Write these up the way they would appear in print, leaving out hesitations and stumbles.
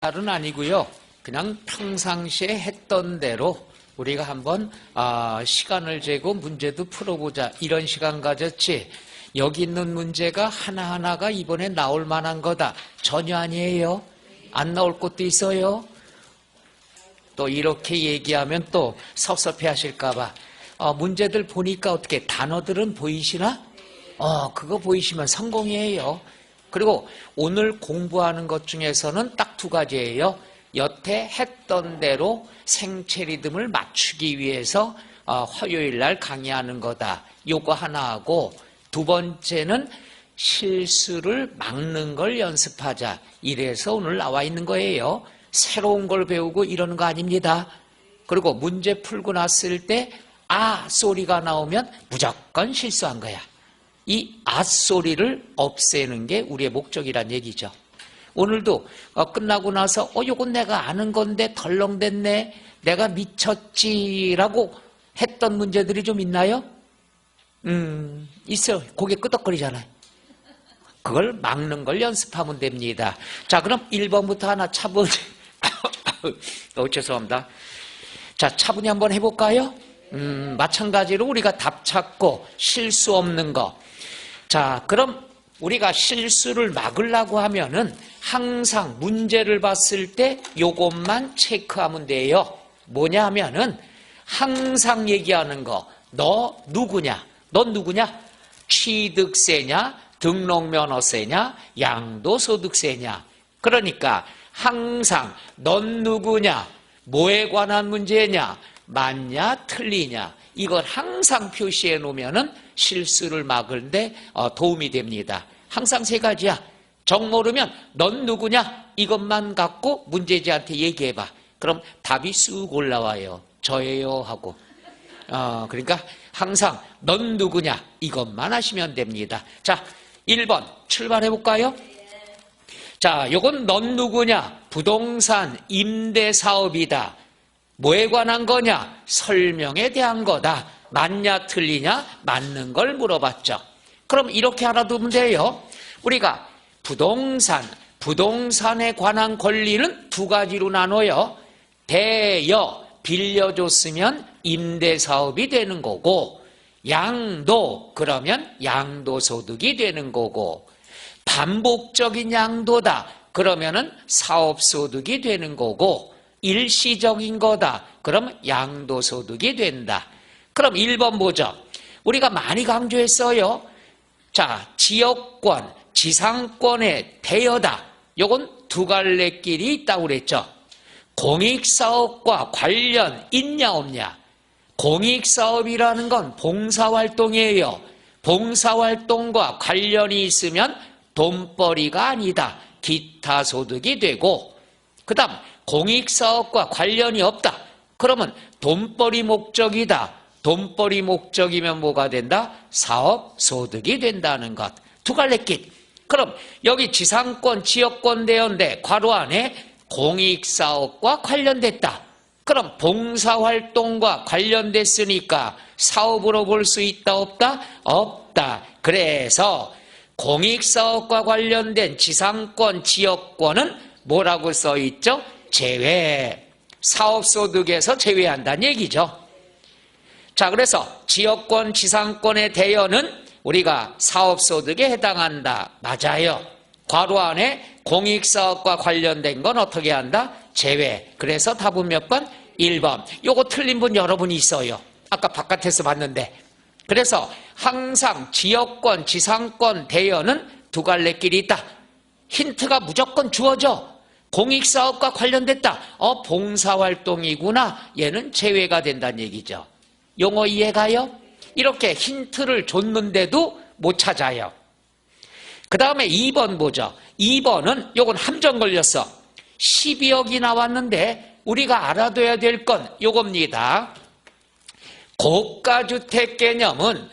말은 아니고요. 그냥 평상시에 했던 대로 우리가 한번 시간을 재고 문제도 풀어보자 이런 시간 가졌지, 여기 있는 문제가 하나하나가 이번에 나올 만한 거다 전혀 아니에요. 안 나올 것도 있어요. 또 이렇게 얘기하면 또 섭섭해 하실까 봐 문제들 보니까 어떻게 단어들은 보이시나? 그거 보이시면 성공이에요. 그리고 오늘 공부하는 것 중에서는 딱 두 가지예요. 여태 했던 대로 생체 리듬을 맞추기 위해서 화요일 날 강의하는 거다. 요거 하나 하고, 두 번째는 실수를 막는 걸 연습하자. 이래서 오늘 나와 있는 거예요. 새로운 걸 배우고 이러는 거 아닙니다. 그리고 문제 풀고 났을 때 소리가 나오면 무조건 실수한 거야. 이 소리를 없애는 게 우리의 목적이란 얘기죠. 오늘도 끝나고 나서 요건 내가 아는 건데 덜렁댔네, 내가 미쳤지라고 했던 문제들이 좀 있나요? 있어요. 고개 끄덕거리잖아요. 그걸 막는 걸 연습하면 됩니다. 자, 그럼 1번부터 하나 차분히 죄송합니다. 자, 차분히 한번 해볼까요? 마찬가지로 우리가 답 찾고 실수 없는 거. 자, 그럼 우리가 실수를 막으려고 하면은 항상 문제를 봤을 때 요것만 체크하면 돼요. 뭐냐 하면은 항상 얘기하는 거. 너 누구냐? 넌 누구냐? 취득세냐? 등록면허세냐? 양도소득세냐? 그러니까 항상 넌 누구냐? 뭐에 관한 문제냐? 맞냐? 틀리냐? 이걸 항상 표시해 놓으면은 실수를 막을때 도움이 됩니다. 항상 세 가지야. 정 모르면 넌 누구냐? 이것만 갖고 문제지한테 얘기해봐. 그럼 답이 쑥 올라와요. 저예요 하고. 그러니까 항상 넌 누구냐? 이것만 하시면 됩니다. 자, 1번 출발해볼까요? 자, 요건 넌 누구냐? 부동산 임대사업이다. 뭐에 관한 거냐? 설명에 대한 거다. 맞냐 틀리냐? 맞는 걸 물어봤죠. 그럼 이렇게 알아두면 돼요. 우리가 부동산에 관한 권리는 두 가지로 나눠요. 대여, 빌려줬으면 임대사업이 되는 거고, 양도, 그러면 양도소득이 되는 거고, 반복적인 양도다, 그러면은 사업소득이 되는 거고, 일시적인 거다, 그럼 양도소득이 된다. 그럼 1번 보죠. 우리가 많이 강조했어요. 자, 지역권, 지상권의 대여다. 요건 두 갈래길이 있다고 그랬죠. 공익사업과 관련 있냐 없냐. 공익사업이라는 건 봉사활동이에요. 봉사활동과 관련이 있으면 돈벌이가 아니다. 기타 소득이 되고, 그 다음 공익사업과 관련이 없다. 그러면 돈벌이 목적이다. 돈벌이 목적이면 뭐가 된다? 사업소득이 된다는 것. 두 갈래길. 그럼 여기 지상권, 지역권 대여인데 괄호 안에 공익사업과 관련됐다. 그럼 봉사활동과 관련됐으니까 사업으로 볼 수 있다 없다? 없다. 그래서 공익사업과 관련된 지상권, 지역권은 뭐라고 써있죠? 제외. 사업소득에서 제외한다는 얘기죠. 자, 그래서 지역권, 지상권의 대여는 우리가 사업소득에 해당한다. 맞아요. 괄호 안에 공익사업과 관련된 건 어떻게 한다? 제외. 그래서 답은 몇 번? 1번. 요거 틀린 분 여러분이 있어요. 아까 바깥에서 봤는데. 그래서 항상 지역권, 지상권 대여는 두 갈래길이 있다. 힌트가 무조건 주어져. 공익사업과 관련됐다. 봉사활동이구나. 얘는 제외가 된다는 얘기죠. 용어 이해가요? 이렇게 힌트를 줬는데도 못 찾아요. 그 다음에 2번 보죠. 2번은 요건 함정 걸렸어. 12억이 나왔는데 우리가 알아둬야 될 건 요겁니다. 고가주택 개념은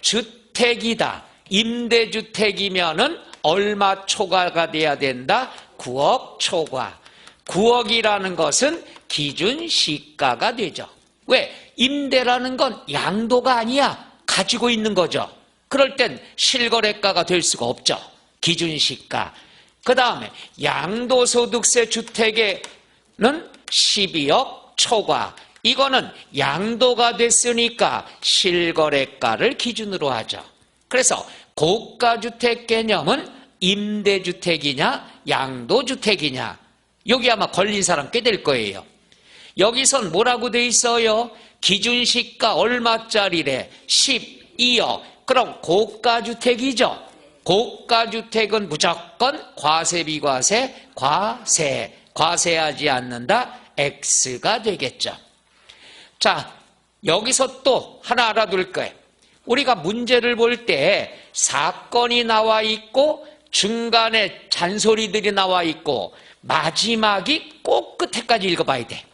임대주택이다. 임대주택이면은 얼마 초과가 돼야 된다? 9억 초과. 9억이라는 것은 기준 시가가 되죠. 왜? 임대라는 건 양도가 아니야. 가지고 있는 거죠. 그럴 땐 실거래가가 될 수가 없죠. 기준시가. 그 다음에 양도소득세 주택에는 12억 초과. 이거는 양도가 됐으니까 실거래가를 기준으로 하죠. 그래서 고가주택 개념은 임대주택이냐 양도주택이냐, 여기 아마 걸린 사람 꽤 될 거예요. 여기선 뭐라고 돼 있어요? 기준시가 얼마짜리래? 12억. 그럼 고가주택이죠. 고가주택은 무조건 과세비과세, 과세하지 않는다. X가 되겠죠. 자, 여기서 또 하나 알아둘 거예요. 우리가 문제를 볼 때 사건이 나와 있고 중간에 잔소리들이 나와 있고 마지막이 꼭 끝에까지 읽어봐야 돼.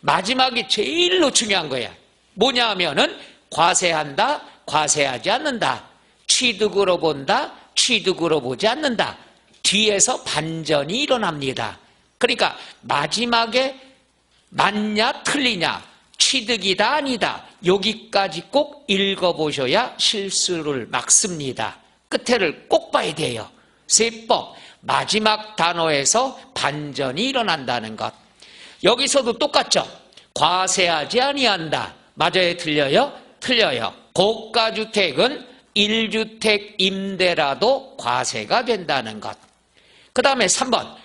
마지막이 제일로 중요한 거야. 뭐냐 하면은 과세한다, 과세하지 않는다. 취득으로 본다, 취득으로 보지 않는다. 뒤에서 반전이 일어납니다. 그러니까 마지막에 맞냐 틀리냐, 취득이다 아니다, 여기까지 꼭 읽어보셔야 실수를 막습니다. 끝에를 꼭 봐야 돼요. 세법 마지막 단어에서 반전이 일어난다는 것. 여기서도 똑같죠. 과세하지 아니한다. 맞아요 틀려요? 틀려요. 고가주택은 1주택 임대라도 과세가 된다는 것. 그 다음에 3번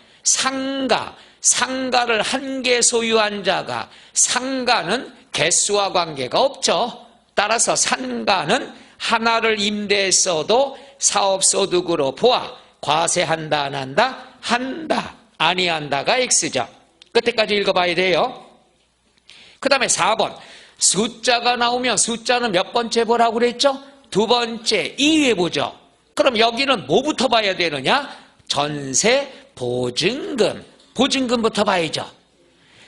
상가를 한 개 소유한 자가, 상가는 개수와 관계가 없죠. 따라서 상가는 하나를 임대했어도 사업소득으로 보아 과세한다 안 한다? 한다. 아니한다가 X죠. 끝에까지 읽어봐야 돼요. 그 다음에 4번 숫자가 나오면 숫자는 몇 번째 보라고 그랬죠? 두 번째 2회 보죠. 그럼 여기는 뭐부터 봐야 되느냐? 전세, 보증금. 보증금부터 봐야죠.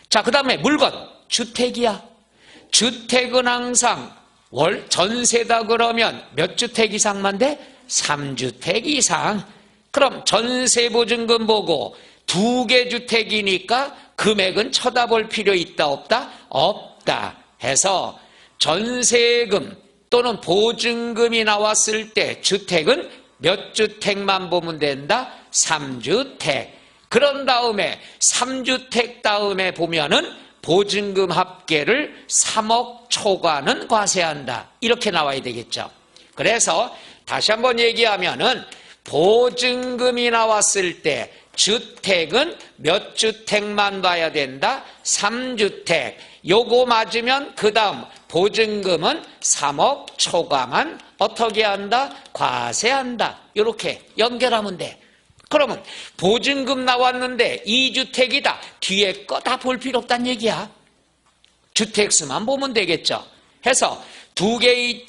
자, 그 다음에 물건, 주택이야. 주택은 항상 전세다 그러면 몇 주택 이상만 돼? 3주택 이상. 그럼 전세 보증금 보고 2개 주택이니까 금액은 쳐다볼 필요 있다 없다? 없다 해서 전세금 또는 보증금이 나왔을 때 주택은 몇 주택만 보면 된다? 3주택. 그런 다음에 3주택 다음에 보면은 보증금 합계를 3억 초과는 과세한다. 이렇게 나와야 되겠죠. 그래서 다시 한번 얘기하면은 보증금이 나왔을 때 주택은 몇 주택만 봐야 된다? 3주택. 요거 맞으면 그 다음 보증금은 3억 초과만 어떻게 한다? 과세한다. 이렇게 연결하면 돼. 그러면 보증금 나왔는데 2주택이다. 뒤에 거 다 볼 필요 없다는 얘기야. 주택수만 보면 되겠죠. 해서 2개의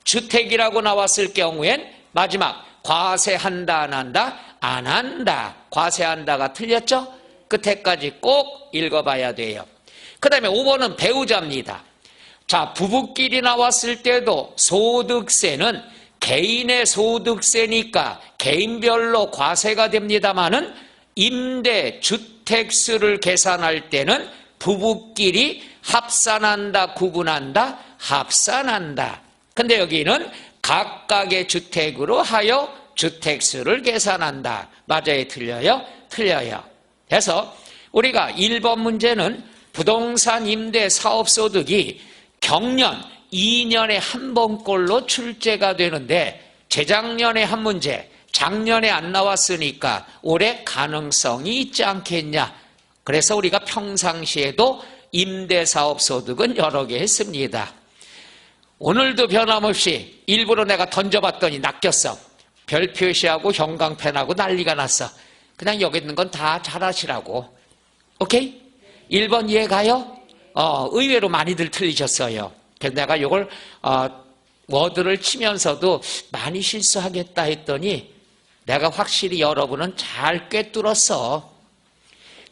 주택이라고 나왔을 경우엔 마지막 과세한다 안 한다? 안 한다. 과세한다가 틀렸죠? 끝에까지 꼭 읽어봐야 돼요. 그 다음에 5번은 배우자입니다. 자, 부부끼리 나왔을 때도 소득세는 개인의 소득세니까 개인별로 과세가 됩니다마는 임대 주택수를 계산할 때는 부부끼리 합산한다, 구분한다, 합산한다. 근데 여기는 각각의 주택으로 하여 주택수를 계산한다. 맞아요, 틀려요? 틀려요. 그래서 우리가 1번 문제는 부동산 임대 사업소득이 경년 2년에 한 번꼴로 출제가 되는데 재작년에 한 문제, 작년에 안 나왔으니까 올해 가능성이 있지 않겠냐. 그래서 우리가 평상시에도 임대사업소득은 여러 개 했습니다. 오늘도 변함없이 일부러 내가 던져봤더니 낚였어. 별 표시하고 형광펜하고 난리가 났어. 그냥 여기 있는 건 다 잘하시라고. 오케이? 1번 이해 가요? 의외로 많이들 틀리셨어요. 그래서 내가 이걸 워드를 치면서도 많이 실수하겠다 했더니 내가 확실히 여러분은 잘 꿰뚫었어.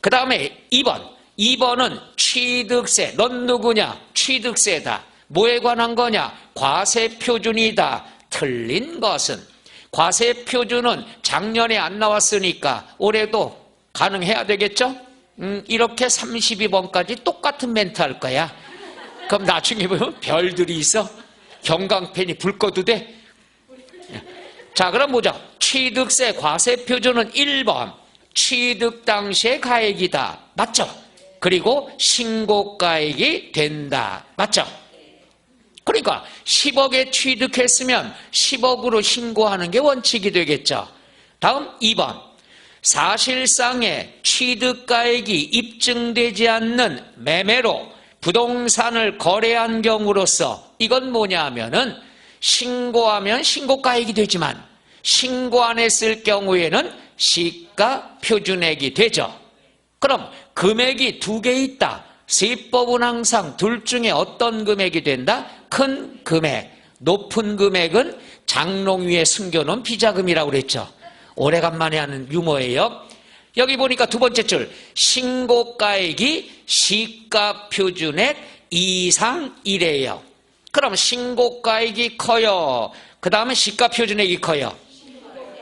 그 다음에 2번은 취득세. 넌 누구냐? 취득세다. 뭐에 관한 거냐? 과세표준이다. 틀린 것은 과세표준은 작년에 안 나왔으니까 올해도 가능해야 되겠죠? 이렇게 32번까지 똑같은 멘트 할 거야. 그럼 나중에 보면 별들이 있어? 형광펜이 불 꺼도 돼? 자, 그럼 보자. 취득세 과세표준은 1번 취득 당시의 가액이다. 맞죠? 그리고 신고가액이 된다. 맞죠? 그러니까 10억에 취득했으면 10억으로 신고하는 게 원칙이 되겠죠. 다음 2번 사실상의 취득가액이 입증되지 않는 매매로 부동산을 거래한 경우로서 이건 뭐냐 하면은 신고하면 신고가액이 되지만 신고 안 했을 경우에는 시가 표준액이 되죠. 그럼 금액이 두 개 있다. 세법은 항상 둘 중에 어떤 금액이 된다? 큰 금액, 높은 금액은 장롱 위에 숨겨놓은 비자금이라고 그랬죠. 오래간만에 하는 유머예요. 여기 보니까 두 번째 줄 신고가액이 시가 표준액 이상이래요. 그럼 신고가액이 커요. 그 다음에 시가 표준액이 커요.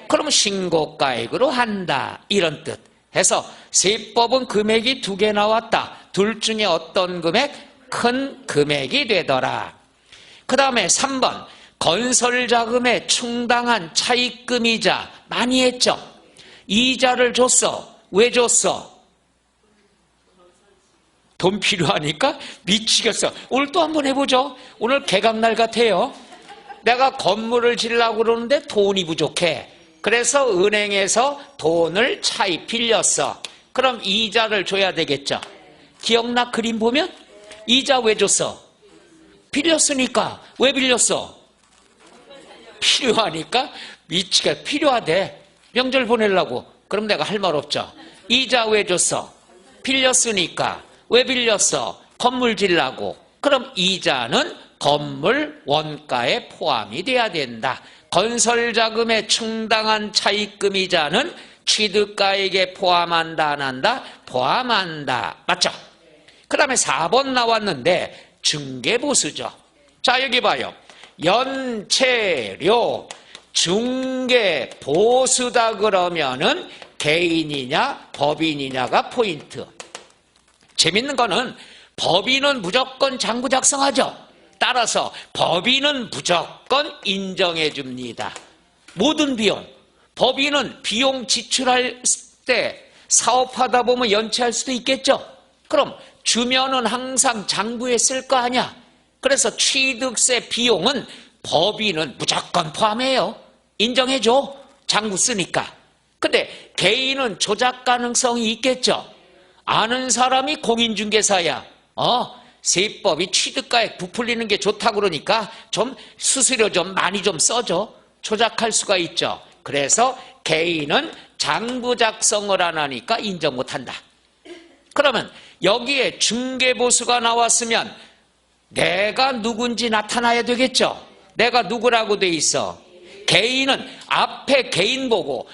그러면 신고가액으로 한다. 이런 뜻. 해서 세법은 금액이 두 개 나왔다. 둘 중에 어떤 금액? 큰 금액이 되더라. 그 다음에 3번 건설자금에 충당한 차입금이자 많이 했죠. 이자를 줬어. 왜 줬어? 돈 필요하니까 미치겠어. 오늘 또 한번 해보죠. 오늘 개강날 같아요. 내가 건물을 지으려고 그러는데 돈이 부족해. 그래서 은행에서 돈을 차입 빌렸어. 그럼 이자를 줘야 되겠죠. 기억나? 그림 보면 이자 왜 줬어? 빌렸으니까. 왜 빌렸어? 필요하니까. 미치게 필요하대. 명절 보내려고. 그럼 내가 할 말 없죠. 이자 왜 줬어? 빌렸으니까. 왜 빌렸어? 건물 지으려고. 그럼 이자는 건물 원가에 포함이 돼야 된다. 건설자금에 충당한 차입금 이자는 취득가액에 포함한다 안 한다? 포함한다. 맞죠? 그 다음에 4번 나왔는데 중개보수죠. 자 여기 봐요. 연체료 중개보수다 그러면은 개인이냐 법인이냐가 포인트. 재밌는 거는 법인은 무조건 장부 작성하죠. 따라서 법인은 무조건 인정해 줍니다. 모든 비용. 법인은 비용 지출할 때 사업하다 보면 연체할 수도 있겠죠. 그럼 주면은 항상 장부에 쓸 거 아니야. 그래서 취득세 비용은 법인은 무조건 포함해요. 인정해 줘. 장부 쓰니까. 근데 개인은 조작 가능성이 있겠죠. 아는 사람이 공인중개사야. 세법이 취득가액 부풀리는 게 좋다고 그러니까 좀 수수료 좀 많이 좀 써줘. 조작할 수가 있죠. 그래서 개인은 장부 작성을 안 하니까 인정 못한다. 그러면 여기에 중개보수가 나왔으면 내가 누군지 나타나야 되겠죠. 내가 누구라고 돼 있어? 개인은 앞에 개인 보고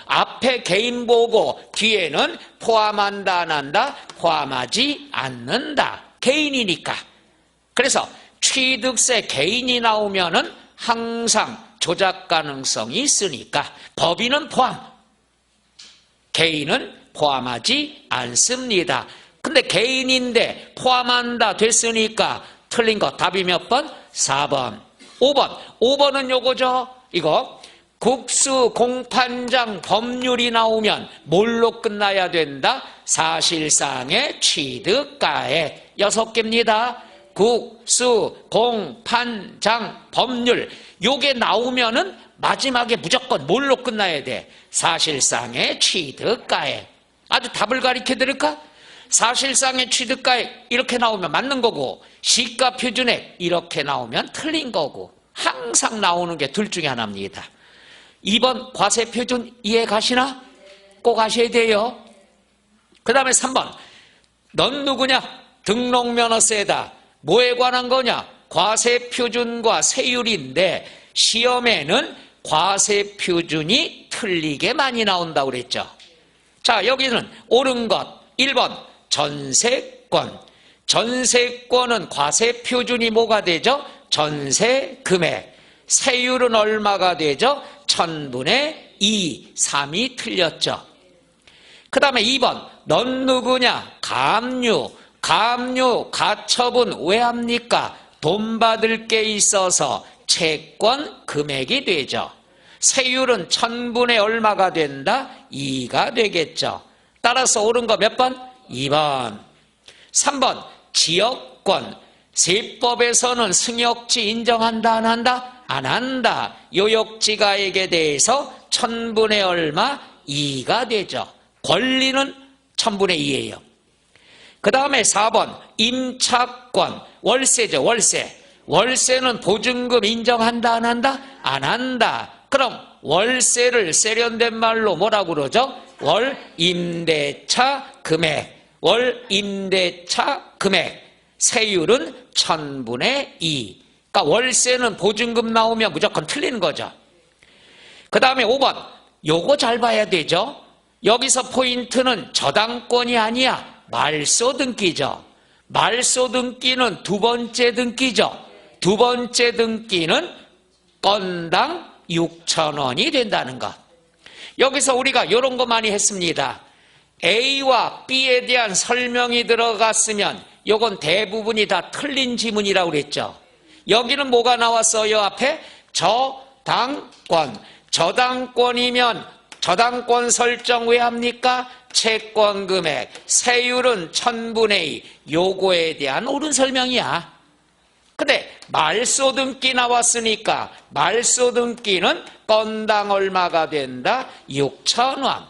뒤에는 포함한다 안 한다? 포함하지 않는다. 개인이니까. 그래서 취득세 개인이 나오면은 항상 조작 가능성이 있으니까 법인은 포함, 개인은 포함하지 않습니다. 근데 개인인데 포함한다 됐으니까 틀린 거 답이 몇 번? 4번. 5번은 요거죠. 이거 국수 공판장 법률이 나오면 뭘로 끝나야 된다? 사실상의 취득가액 6개입니다. 국수 공판장 법률 요게 나오면은 마지막에 무조건 뭘로 끝나야 돼? 사실상의 취득가액. 아주 답을 가르쳐 드릴까? 사실상의 취득가액 이렇게 나오면 맞는 거고 시가 표준액 이렇게 나오면 틀린 거고 항상 나오는 게 둘 중에 하나입니다. 2번 과세표준 이해 가시나? 꼭 아셔야 돼요. 그 다음에 3번 넌 누구냐? 등록면허세다. 뭐에 관한 거냐? 과세표준과 세율인데 시험에는 과세표준이 틀리게 많이 나온다고 그랬죠. 자 여기는 옳은 것 1번 전세권. 전세권은 과세표준이 뭐가 되죠? 전세금액. 세율은 얼마가 되죠? 1000분의 2, 3이 틀렸죠. 그 다음에 2번 넌 누구냐? 감유. 감유 가처분 왜 합니까? 돈 받을 게 있어서 채권 금액이 되죠. 세율은 1000분의 얼마가 된다? 2가 되겠죠. 따라서 옳은 거 몇 번? 2번. 3번 지역권. 세법에서는 승역지 인정한다 안 한다? 안 한다. 요역지가액에 대해서 1000분의 얼마? 2가 되죠. 권리는 1000분의 2예요. 그 다음에 4번 임차권. 월세죠. 월세. 월세는 보증금 인정한다 안 한다? 안 한다. 그럼 월세를 세련된 말로 뭐라고 그러죠? 월임대차 금액. 월임대차 금액. 세율은 1000분의 2. 그러니까 월세는 보증금 나오면 무조건 틀리는 거죠. 그 다음에 5번. 요거 잘 봐야 되죠. 여기서 포인트는 저당권이 아니야. 말소 등기죠. 말소 등기는 두 번째 등기죠. 두 번째 등기는 건당 6,000원이 된다는 것. 여기서 우리가 이런 거 많이 했습니다. A와 B에 대한 설명이 들어갔으면 이건 대부분이 다 틀린 지문이라고 그랬죠. 여기는 뭐가 나왔어요? 앞에 저당권. 저당권이면 저당권 설정 왜 합니까? 채권 금액, 세율은 1000분의 2. 요거에 대한 옳은 설명이야. 근데 말소 등기 나왔으니까 말소 등기는 건당 얼마가 된다? 6,000원.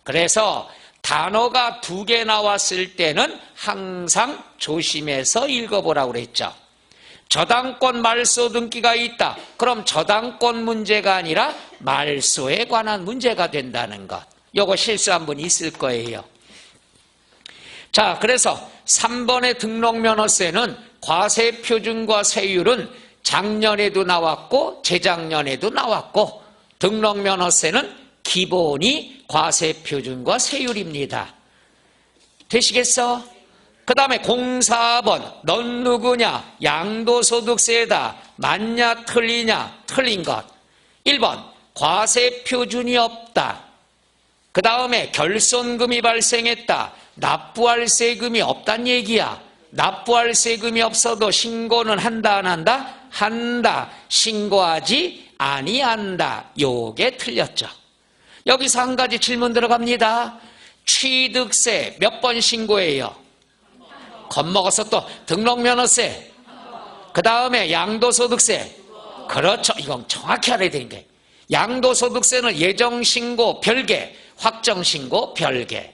그래서 단어가 2개 나왔을 때는 항상 조심해서 읽어보라고 그랬죠. 저당권 말소 등기가 있다. 그럼 저당권 문제가 아니라 말소에 관한 문제가 된다는 것. 요거 실수한 분 있을 거예요. 자, 그래서 3번의 등록면허세는 과세표준과 세율은 작년에도 나왔고 재작년에도 나왔고 등록면허세는 기본이 과세표준과 세율입니다. 되시겠어? 그 다음에 04번 넌 누구냐? 양도소득세다. 맞냐 틀리냐? 틀린 것. 1번 과세표준이 없다. 그 다음에 결손금이 발생했다. 납부할 세금이 없단 얘기야. 납부할 세금이 없어도 신고는 한다 안 한다? 한다. 신고하지 아니한다. 요게 틀렸죠. 여기서 한 가지 질문 들어갑니다. 취득세 몇 번 신고해요? 겁먹어서 또 등록면허세, 그 다음에 양도소득세. 그렇죠. 이건 정확히 알아야 되는 거예요. 양도소득세는 예정신고 별개, 확정신고 별개.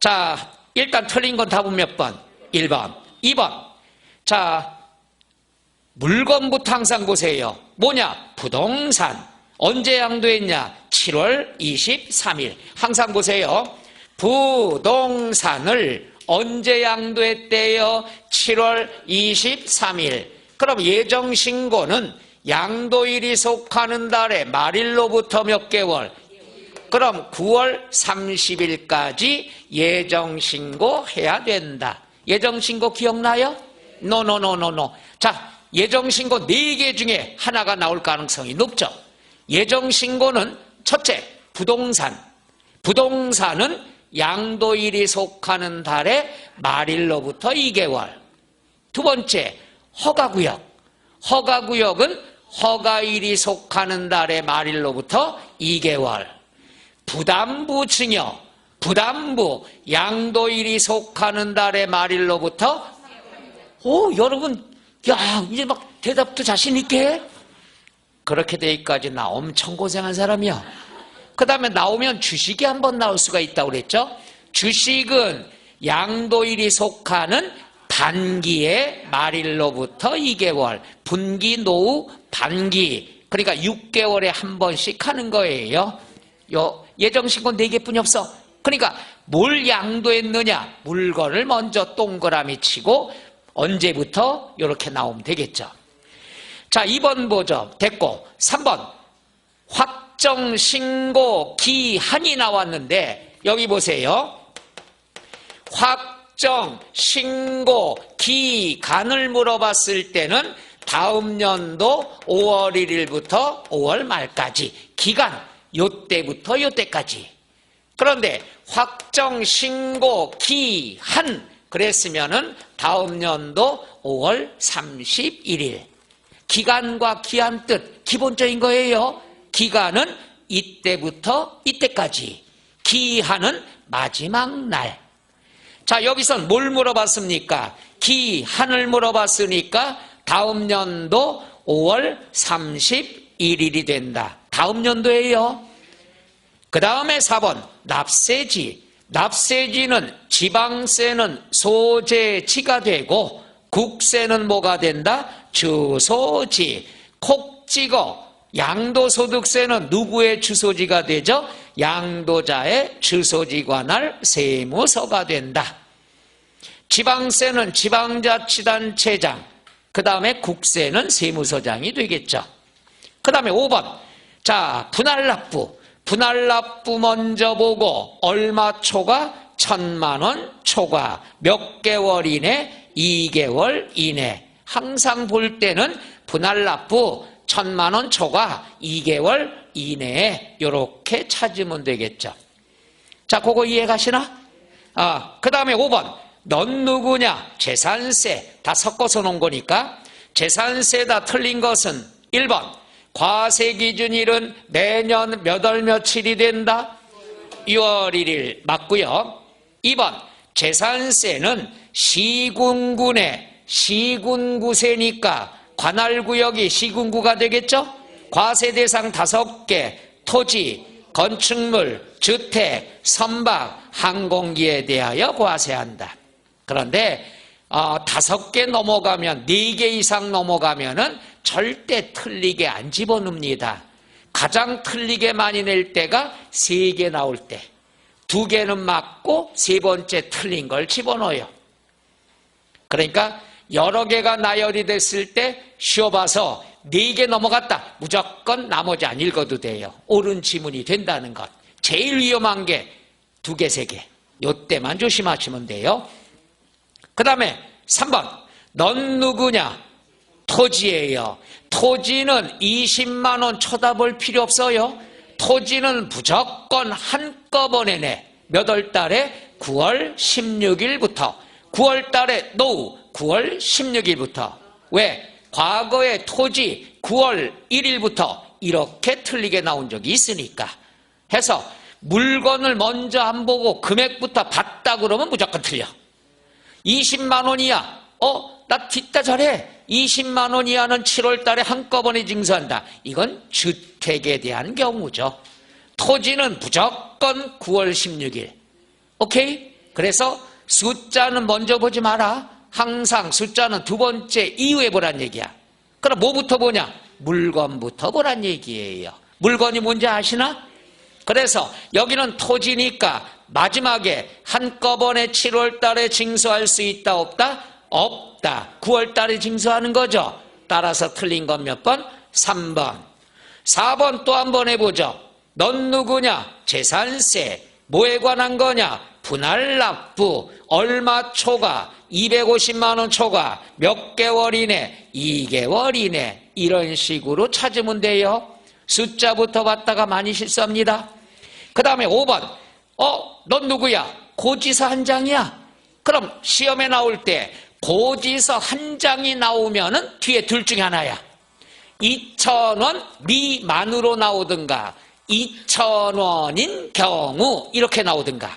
자, 일단 틀린 건 답은 몇 번? 1번. 2번. 자, 물건부터 항상 보세요. 뭐냐? 부동산. 언제 양도했냐? 7월 23일. 항상 보세요. 부동산을 언제 양도했대요? 7월 23일. 그럼 예정신고는 양도일이 속하는 달의 말일로부터 몇 개월? 그럼 9월 30일까지 예정신고 해야 된다. 예정신고 기억나요? 노노노노노. 자, 예정신고 4개 중에 하나가 나올 가능성이 높죠. 예정신고는 첫째, 부동산. 부동산은 양도일이 속하는 달의 말일로부터 2개월. 두 번째, 허가구역. 허가구역은 허가일이 속하는 달의 말일로부터 2개월. 부담부 증여. 부담부 양도일이 속하는 달의 말일로부터. 오, 여러분, 야, 이제 막 대답도 자신 있게 해? 그렇게 되기까지 나 엄청 고생한 사람이야. 그 다음에 나오면 주식이 한번 나올 수가 있다고 그랬죠. 주식은 양도일이 속하는 반기의 말일로부터 2개월. 분기, 노후, 반기. 그러니까 6개월에 한 번씩 하는 거예요. 예정신고 4개뿐이 없어. 그러니까 뭘 양도했느냐? 물건을 먼저 동그라미 치고 언제부터 이렇게 나오면 되겠죠. 자, 2번 보죠. 됐고. 3번 확정신고 기한이 나왔는데 여기 보세요. 확정신고 기간을 물어봤을 때는 다음 연도 5월 1일부터 5월 말까지. 기간 요때부터 요때까지. 그런데 확정신고 기한 그랬으면은 다음 연도 5월 31일. 기간과 기한 뜻 기본적인 거예요. 기간은 이때부터 이때까지, 기한은 마지막 날. 자, 여기선 뭘 물어봤습니까? 기한을 물어봤으니까 다음 연도 5월 31일이 된다. 다음 연도예요. 그 다음에 4번 납세지. 납세지는 지방세는 소재지가 되고 국세는 뭐가 된다? 주소지. 콕 찍어. 양도소득세는 누구의 주소지가 되죠? 양도자의 주소지 관할 세무서가 된다. 지방세는 지방자치단체장, 그 다음에 국세는 세무서장이 되겠죠. 그 다음에 5번. 자, 분할납부. 분할납부 먼저 보고 얼마 초과? 1,000만 원 초과. 몇 개월 이내? 2개월 이내. 항상 볼 때는 분할납부 1,000만 원 초과 2개월 이내에 이렇게 찾으면 되겠죠. 자, 그거 이해가시나? 그 다음에 5번. 넌 누구냐? 재산세. 다 섞어서 놓은 거니까. 재산세다 틀린 것은 1번. 과세기준일은 내년 몇 월 며칠이 된다? 6월 1일 맞고요. 2번. 재산세는 시군군의 시군구세니까 관할구역이 시군구가 되겠죠? 과세 대상 5개, 토지, 건축물, 주택, 선박, 항공기에 대하여 과세한다. 그런데 5개 넘어가면, 4개 이상 넘어가면은 절대 틀리게 안 집어넣습니다. 가장 틀리게 많이 낼 때가 3개 나올 때, 2개는 맞고 3번째 틀린 걸 집어넣어요. 그러니까 여러 개가 나열이 됐을 때 쉬어봐서 4개 넘어갔다. 무조건 나머지 안 읽어도 돼요. 옳은 지문이 된다는 것. 제일 위험한 게 2개, 3개. 요때만 조심하시면 돼요. 그 다음에 3번. 넌 누구냐? 토지예요. 토지는 20만 원 쳐다볼 필요 없어요. 토지는 무조건 한꺼번에 내. 몇 월 달에? 9월 16일부터. 9월 달에 노후 9월 16일부터. 왜? 과거에 토지 9월 1일부터 이렇게 틀리게 나온 적이 있으니까. 해서 물건을 먼저 안 보고 금액부터 봤다 그러면 무조건 틀려. 20만 원 이하. 나 뒷다 잘해. 20만 원 이하는 7월 달에 한꺼번에 징수한다. 이건 주택에 대한 경우죠. 토지는 무조건 9월 16일. 오케이? 그래서 숫자는 먼저 보지 마라. 항상 숫자는 2번째 이후에 보란 얘기야. 그럼 뭐부터 보냐? 물건부터 보란 얘기예요. 물건이 뭔지 아시나? 그래서 여기는 토지니까 마지막에 한꺼번에 7월 달에 징수할 수 있다 없다? 없다. 9월 달에 징수하는 거죠. 따라서 틀린 건 몇 번? 3번. 4번 또 한 번 해보죠. 넌 누구냐? 재산세. 뭐에 관한 거냐? 분할납부. 얼마 초과? 250만 원 초과. 몇 개월 이내? 2개월 이내. 이런 식으로 찾으면 돼요. 숫자부터 봤다가 많이 실수합니다. 그 다음에 5번. 넌 누구야? 고지서 한 장이야. 그럼 시험에 나올 때 고지서 한 장이 나오면은 뒤에 둘 중에 하나야. 2,000원 미만으로 나오든가 2,000원인 경우 이렇게 나오든가.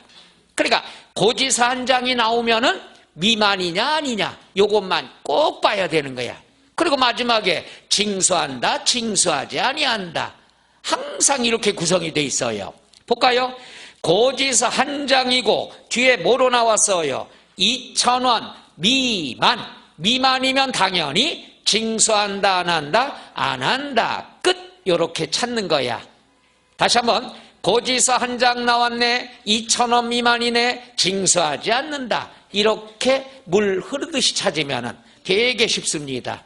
그러니까 고지서 한 장이 나오면은 미만이냐 아니냐 요것만 꼭 봐야 되는 거야. 그리고 마지막에 징수한다 징수하지 아니한다. 항상 이렇게 구성이 돼 있어요. 볼까요? 고지서 한 장이고 뒤에 뭐로 나왔어요? 2,000원 미만. 미만이면 당연히 징수한다 안 한다? 안 한다. 끝. 이렇게 찾는 거야. 다시 한번. 고지서 한 장 나왔네. 2,000원 미만이네. 징수하지 않는다. 이렇게 물 흐르듯이 찾으면 되게 쉽습니다.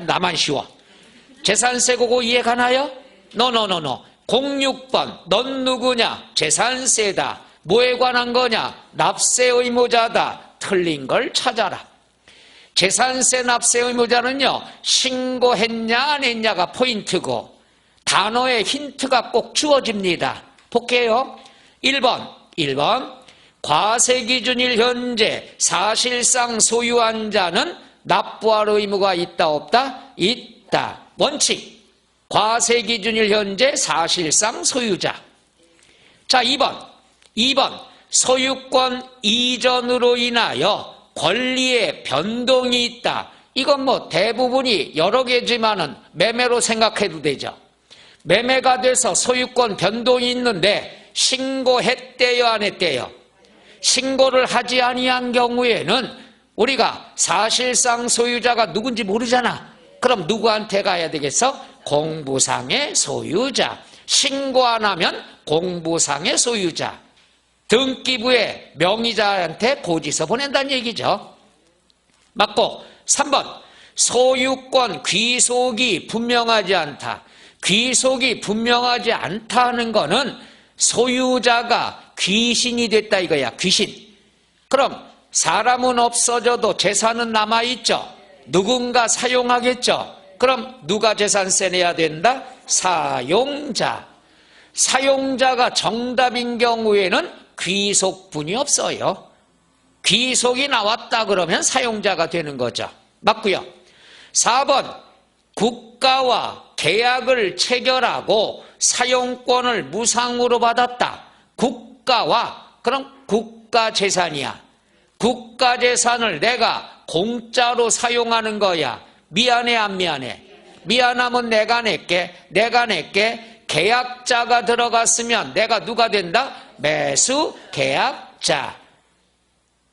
나만 쉬워. 재산세 그거 이해 가나요? 노노노노. 06번. 넌 누구냐? 재산세다. 뭐에 관한 거냐? 납세 의무자다. 틀린 걸 찾아라. 재산세 납세 의무자는요, 신고했냐 안 했냐가 포인트고 단어에 힌트가 꼭 주어집니다. 볼게요. 1번. 과세기준일 현재 사실상 소유한 자는 납부할 의무가 있다 없다? 있다. 원칙. 과세 기준일 현재 사실상 소유자. 자, 2번 소유권 이전으로 인하여 권리의 변동이 있다. 이건 뭐 대부분이 여러 개지만은 매매로 생각해도 되죠. 매매가 돼서 소유권 변동이 있는데 신고했대요, 안 했대요? 신고를 하지 아니한 경우에는 우리가 사실상 소유자가 누군지 모르잖아. 그럼 누구한테 가야 되겠어? 공부상의 소유자. 신고 안 하면 공부상의 소유자. 등기부에 명의자한테 고지서 보낸다는 얘기죠. 맞고 3번 소유권 귀속이 분명하지 않다. 귀속이 분명하지 않다 하는 거는 소유자가 귀신이 됐다 이거야. 귀신. 그럼 사람은 없어져도 재산은 남아있죠. 누군가 사용하겠죠. 그럼 누가 재산세 내야 된다? 사용자. 사용자가 정답인 경우에는 귀속분이 없어요. 귀속이 나왔다 그러면 사용자가 되는 거죠. 맞고요. 4번 국가와 계약을 체결하고 사용권을 무상으로 받았다. 국가와, 그럼 국가 재산이야. 국가 재산을 내가 공짜로 사용하는 거야. 미안해, 안 미안해? 미안하면 내가 낼게. 계약자가 들어갔으면 내가 누가 된다? 매수 계약자.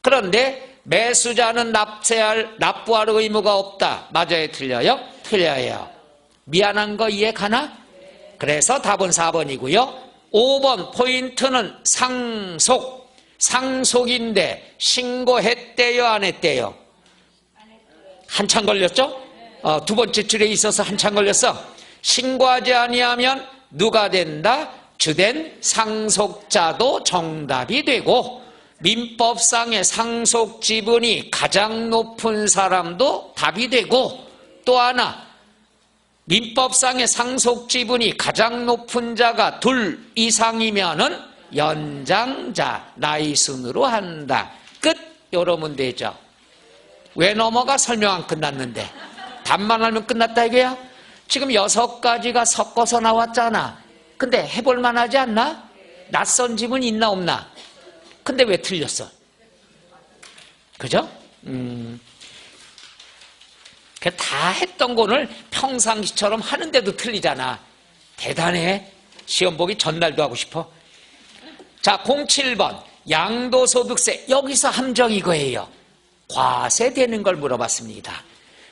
그런데 매수자는 납부할 의무가 없다. 맞아요, 틀려요? 틀려요. 미안한 거 이해 가나? 그래서 답은 4번이고요. 5번 포인트는 상속. 상속인데 신고했대요, 안 했대요? 한참 걸렸죠? 두 번째 줄에 있어서 한참 걸렸어. 신고하지 아니하면 누가 된다? 주된 상속자도 정답이 되고, 민법상의 상속 지분이 가장 높은 사람도 답이 되고, 또 하나 민법상의 상속 지분이 가장 높은 자가 둘 이상이면은 연장자, 나이 순으로 한다. 끝. 이러면 되죠. 왜 넘어가? 설명 안 끝났는데. 답만 알면 끝났다 이거야? 지금 6가지가 섞어서 나왔잖아. 근데 해볼 만하지 않나? 낯선 지분 있나 없나? 근데 왜 틀렸어? 그죠? 다 했던 거를 평상시처럼 하는데도 틀리잖아. 대단해. 시험 보기 전날도 하고 싶어. 자, 07번 양도소득세. 여기서 함정 이거예요. 과세되는 걸 물어봤습니다.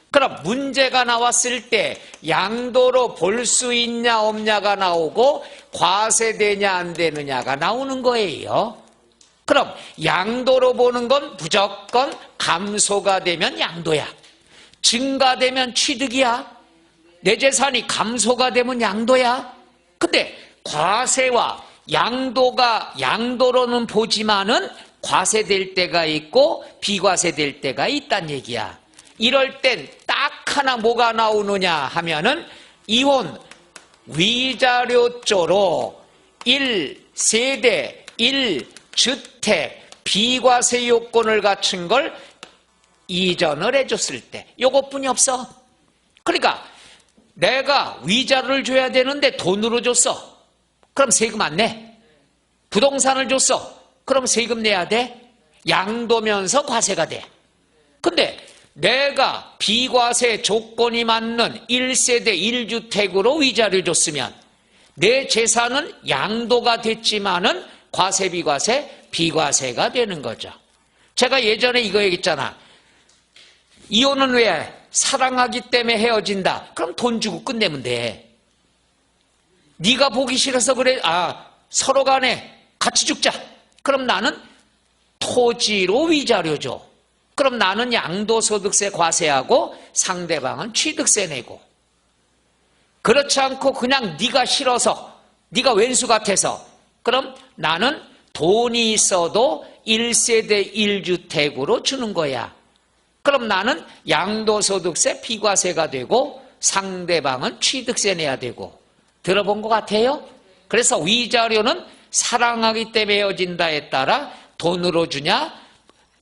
그럼 문제가 나왔을 때 양도로 볼 수 있냐 없냐가 나오고 과세되냐 안 되느냐가 나오는 거예요. 그럼 양도로 보는 건 무조건 감소가 되면 양도야. 증가되면 취득이야. 내 재산이 감소가 되면 양도야. 근데 과세와 양도로는 보지만은 과세될 때가 있고 비과세될 때가 있단 얘기야. 이럴 땐 딱 하나 뭐가 나오느냐 하면은 이혼 위자료조로 1세대 1주택 비과세 요건을 갖춘 걸 이전을 해줬을 때 요것뿐이 없어. 그러니까 내가 위자료를 줘야 되는데 돈으로 줬어. 그럼 세금 안 내. 부동산을 줬어. 그럼 세금 내야 돼. 양도면서 과세가 돼. 근데 내가 비과세 조건이 맞는 1세대 1주택으로 위자료를 줬으면 내 재산은 양도가 됐지만은 과세 비과세 비과세가 되는 거죠. 제가 예전에 이거 얘기했잖아. 이혼은 왜? 사랑하기 때문에 헤어진다. 그럼 돈 주고 끝내면 돼. 네가 보기 싫어서 그래. 서로 간에 같이 죽자. 그럼 나는 토지로 위자료 줘. 그럼 나는 양도소득세 과세하고 상대방은 취득세 내고. 그렇지 않고 그냥 네가 싫어서, 네가 왼수 같아서, 그럼 나는 돈이 있어도 1세대 1주택으로 주는 거야. 그럼 나는 양도소득세 비과세가 되고 상대방은 취득세 내야 되고. 들어본 것 같아요? 그래서 위자료는 사랑하기 때문에 헤어진다에 따라 돈으로 주냐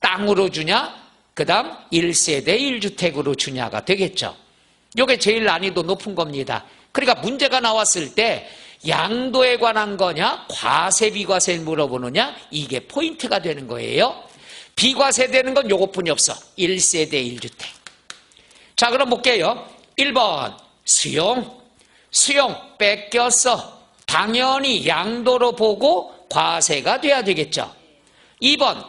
땅으로 주냐 그 다음 1세대 1주택으로 주냐가 되겠죠. 이게 제일 난이도 높은 겁니다. 그러니까 문제가 나왔을 때 양도에 관한 거냐 과세 비과세를 물어보느냐 이게 포인트가 되는 거예요. 비과세 되는 건 요것뿐이 없어. 1세대 1주택. 자, 그럼 볼게요. 1번 수용 뺏겼어. 당연히 양도로 보고 과세가 돼야 되겠죠. 2번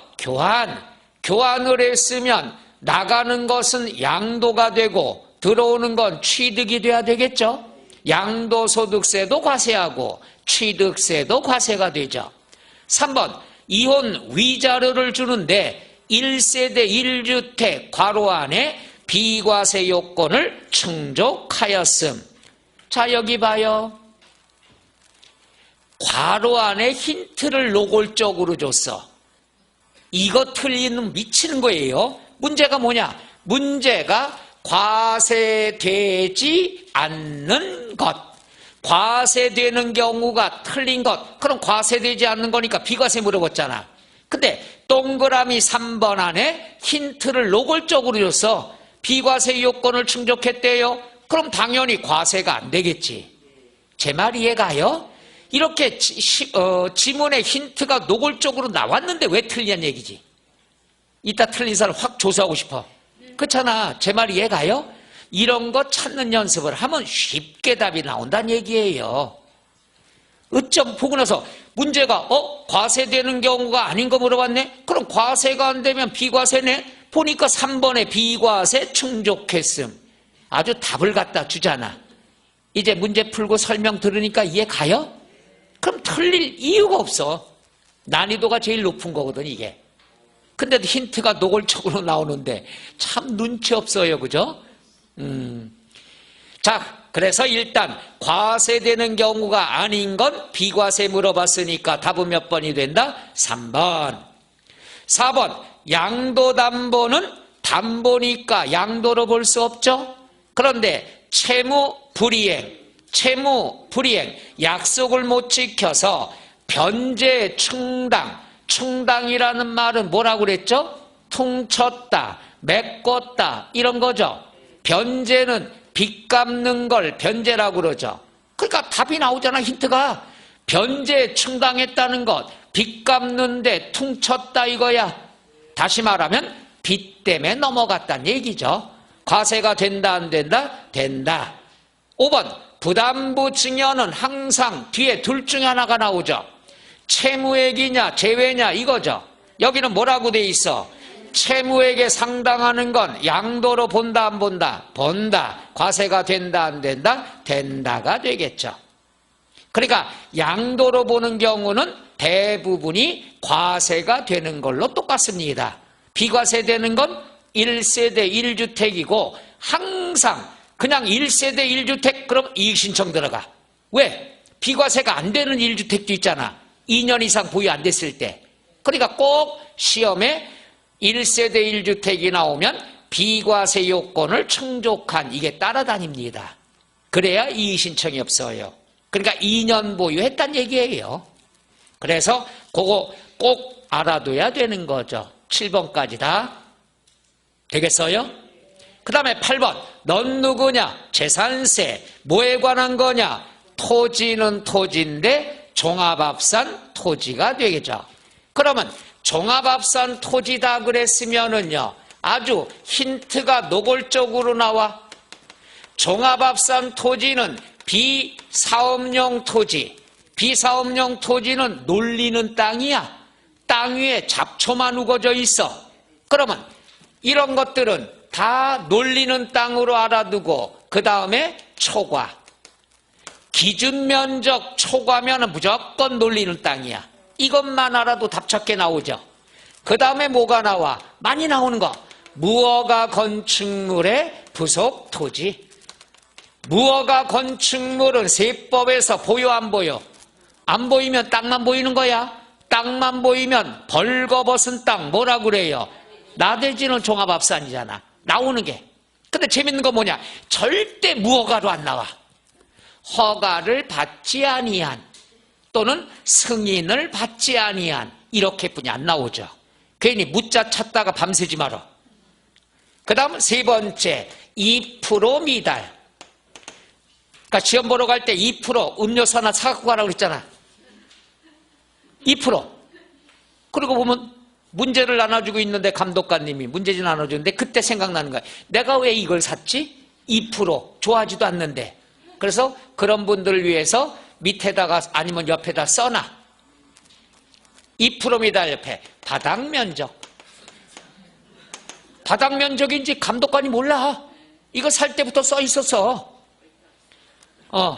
교환을 했으면 나가는 것은 양도가 되고 들어오는 건 취득이 돼야 되겠죠. 양도소득세도 과세하고 취득세도 과세가 되죠. 3번 이혼 위자료를 주는데 1세대 1주택 괄호 안에 비과세 요건을 충족하였음. 자, 여기 봐요. 괄호 안에 힌트를 노골적으로 줬어. 이거 틀리면 미치는 거예요. 문제가 뭐냐? 문제가 과세되지 않는 것. 과세되는 경우가 틀린 것. 그럼 과세되지 않는 거니까 비과세 물어봤잖아. 근데 동그라미 3번 안에 힌트를 노골적으로 줬어. 비과세 요건을 충족했대요. 그럼 당연히 과세가 안 되겠지. 제 말 이해가요? 이렇게 지문에 힌트가 노골적으로 나왔는데 왜 틀리냐는 얘기지. 이따 틀린 사람 확 조사하고 싶어. 그렇잖아. 제 말 이해가요? 이런 거 찾는 연습을 하면 쉽게 답이 나온다는 얘기예요. 어쩜 보고 나서 문제가 과세되는 경우가 아닌 거 물어봤네? 그럼 과세가 안 되면 비과세네? 보니까 3번에 비과세 충족했음. 아주 답을 갖다 주잖아. 이제 문제 풀고 설명 들으니까 이해 가요? 그럼 틀릴 이유가 없어. 난이도가 제일 높은 거거든 이게. 근데도 힌트가 노골적으로 나오는데 참 눈치 없어요. 그죠? 자, 그래서 일단 과세되는 경우가 아닌 건 비과세 물어봤으니까 답은 몇 번이 된다? 3번. 4번 양도담보는 담보니까 양도로 볼 수 없죠. 그런데 채무불이행 약속을 못 지켜서 변제 충당이라는 말은 뭐라고 그랬죠? 퉁쳤다, 메꿨다 이런 거죠. 변제는 빚 갚는 걸 변제라고 그러죠. 그러니까 답이 나오잖아. 힌트가 변제 충당했다는 것, 빚 갚는데 퉁쳤다 이거야. 다시 말하면 빚 때문에 넘어갔다는 얘기죠. 과세가 된다 안 된다? 된다. 5번 부담부 증여는 항상 뒤에 둘 중에 하나가 나오죠. 채무액이냐 제외냐 이거죠. 여기는 뭐라고 돼 있어? 채무액에 상당하는 건 양도로 본다 안 본다? 본다. 과세가 된다 안 된다? 된다가 되겠죠. 그러니까 양도로 보는 경우는 대부분이 과세가 되는 걸로 똑같습니다. 비과세되는 건 1세대 1주택이고 항상 그냥 1세대 1주택 그럼 이익신청 들어가. 왜? 비과세가 안 되는 1주택도 있잖아. 2년 이상 보유 안 됐을 때. 그러니까 꼭 시험에 1세대 1주택이 나오면 비과세 요건을 충족한 이게 따라다닙니다. 그래야 이익신청이 없어요. 그러니까 2년 보유했단 얘기예요. 그래서 그거 꼭 알아둬야 되는 거죠. 7번까지 다 되겠어요? 그 다음에 8번 넌 누구냐? 재산세 뭐에 관한 거냐? 토지는 토지인데 종합합산 토지가 되겠죠. 그러면 종합합산 토지다 그랬으면은요 아주 힌트가 노골적으로 나와. 종합합산 토지는 비사업용 토지. 비사업용 토지는 놀리는 땅이야. 땅 위에 잡초만 우거져 있어. 그러면 이런 것들은 다 놀리는 땅으로 알아두고 그 다음에 초과. 기준면적 초과면 무조건 놀리는 땅이야. 이것만 알아도 답 찾게 나오죠. 그 다음에 뭐가 나와? 많이 나오는 거. 무허가 건축물의 부속 토지. 무허가 건축물은 세법에서 보여 안 보여? 안 보이면 땅만 보이는 거야. 땅만 보이면 벌거벗은 땅 뭐라고 그래요? 나대지는 종합합산이잖아. 나오는 게. 근데 재밌는 건 뭐냐? 절대 무허가로 안 나와. 허가를 받지 아니한 또는 승인을 받지 아니한 이렇게뿐이 안 나오죠. 괜히 무자 찾다가 밤새지 마라. 그 다음 세 번째 2% 미달. 그러니까 시험 보러 갈 때 2% 음료수 하나 사갖고 가라고 그랬잖아. 2%. 그리고 보면 문제를 나눠주고 있는데 감독관님이 문제지 나눠주는데 그때 생각나는 거야. 내가 왜 이걸 샀지? 2% 좋아하지도 않는데. 그래서 그런 분들을 위해서 밑에다가 아니면 옆에다 써놔. 2%입니다. 옆에 바닥 면적. 바닥 면적인지 감독관이 몰라. 이거 살 때부터 써 있었어.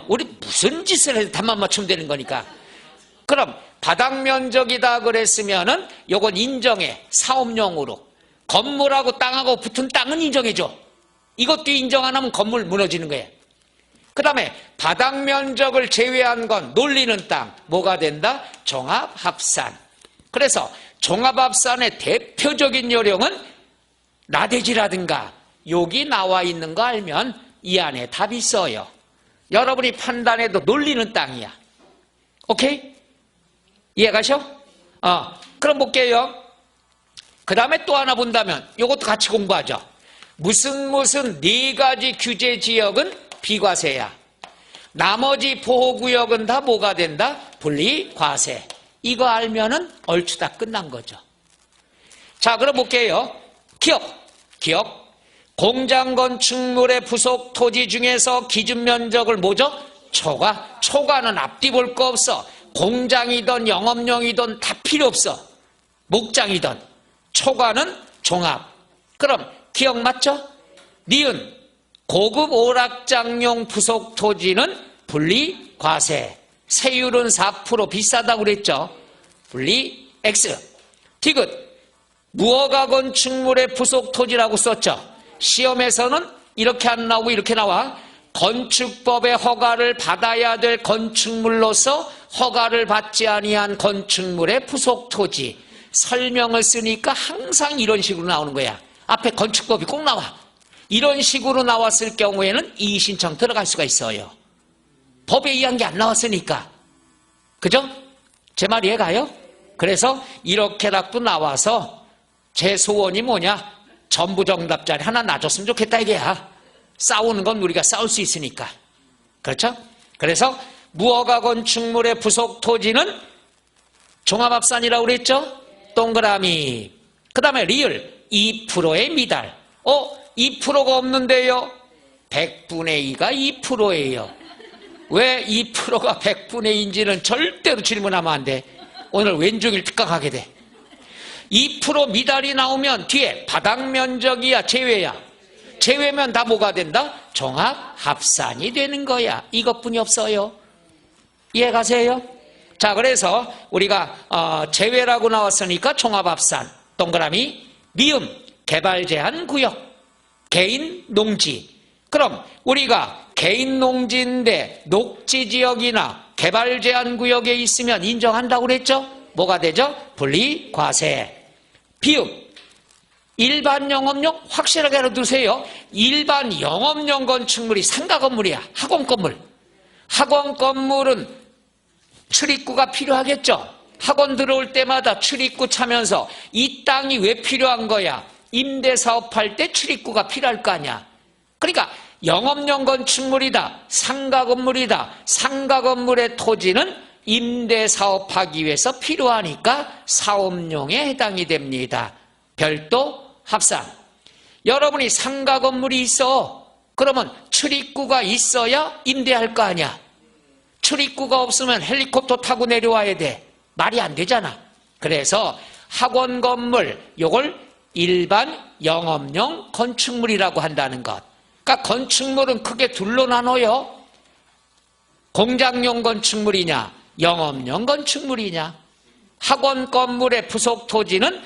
우리 무슨 짓을 해도 답만 맞추면 되는 거니까. 그럼 바닥 면적이다 그랬으면은 요건 인정해. 사업용으로. 건물하고 땅하고 붙은 땅은 인정해줘. 이것도 인정 안 하면 건물 무너지는 거예요. 그 다음에 바닥 면적을 제외한 건 놀리는 땅. 뭐가 된다? 종합합산. 그래서 종합합산의 대표적인 요령은 나대지라든가 여기 나와 있는 거 알면 이 안에 답이 있어요. 여러분이 판단해도 놀리는 땅이야. 오케이? 이해가셔? 그럼 볼게요. 그 다음에 또 하나 본다면 이것도 같이 공부하죠. 무슨 4가지 규제 지역은 비과세야. 나머지 보호구역은 다 뭐가 된다? 분리과세. 이거 알면은 얼추 다 끝난 거죠. 자, 그럼 볼게요. 기억. 공장 건축물의 부속 토지 중에서 기준 면적을 뭐죠? 초과. 초과는 앞뒤 볼 거 없어. 공장이든 영업용이든 다 필요 없어. 목장이든. 초과는 종합. 그럼 기억 맞죠? 니은 고급 오락장용 부속 토지는 분리과세. 세율은 4% 비싸다고 그랬죠? 분리 X. 디귿 무허가 건축물의 부속 토지라고 썼죠? 시험에서는 이렇게 안 나오고 이렇게 나와. 건축법의 허가를 받아야 될 건축물로서 허가를 받지 아니한 건축물의 부속 토지. 설명을 쓰니까 항상 이런 식으로 나오는 거야. 앞에 건축법이 꼭 나와. 이런 식으로 나왔을 경우에는 이의신청 들어갈 수가 있어요. 법에 의한 게 안 나왔으니까. 그죠? 제 말 이해가요? 그래서 이렇게라도 나와서 제 소원이 뭐냐? 전부 정답자리 하나 놔줬으면 좋겠다 이게야. 싸우는 건 우리가 싸울 수 있으니까. 그렇죠? 그래서 무허가 건축물의 부속 토지는 종합합산이라고 그랬죠? 동그라미. 그 다음에 리을 2%의 미달. 2%가 없는데요? 100분의 2가 2%예요. 왜 2%가 100분의 2인지는 절대로 질문하면 안 돼. 오늘 왼종일 특강하게 돼. 2% 미달이 나오면 뒤에 바닥 면적이야 제외야. 제외면 다 뭐가 된다? 종합합산이 되는 거야. 이것뿐이 없어요. 이해가세요? 자, 그래서 우리가 제외라고 나왔으니까 종합합산. 동그라미. 미음 개발 제한 구역. 개인 농지. 그럼 우리가 개인 농지인데 녹지지역이나 개발 제한 구역에 있으면 인정한다고 그랬죠? 뭐가 되죠? 분리과세. 비읍 일반 영업용 확실하게 알아두세요. 일반 영업용 건축물이 상가 건물이야. 학원 건물. 학원 건물은 출입구가 필요하겠죠. 학원 들어올 때마다 출입구 차면서 이 땅이 왜 필요한 거야? 임대사업할 때 출입구가 필요할 거 아니야. 그러니까 영업용 건축물이다. 상가 건물이다. 상가 건물의 토지는 임대사업하기 위해서 필요하니까 사업용에 해당이 됩니다. 별도 합산. 여러분이 상가 건물이 있어. 그러면 출입구가 있어야 임대할 거 아니야. 출입구가 없으면 헬리콥터 타고 내려와야 돼. 말이 안 되잖아. 그래서 학원 건물, 요걸 일반 영업용 건축물이라고 한다는 것. 그러니까 건축물은 크게 둘로 나눠요. 공장용 건축물이냐, 영업용 건축물이냐. 학원 건물의 부속 토지는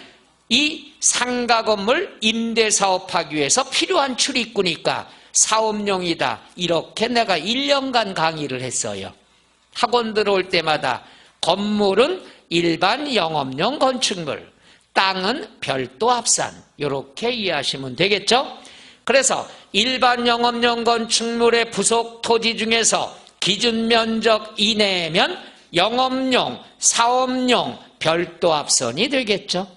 이 상가 건물 임대사업하기 위해서 필요한 출입구니까 사업용이다. 이렇게 내가 1년간 강의를 했어요. 학원 들어올 때마다 건물은 일반 영업용 건축물, 땅은 별도 합산. 이렇게 이해하시면 되겠죠? 그래서 일반 영업용 건축물의 부속 토지 중에서 기준 면적 이내면 영업용, 사업용, 별도 합산이 되겠죠.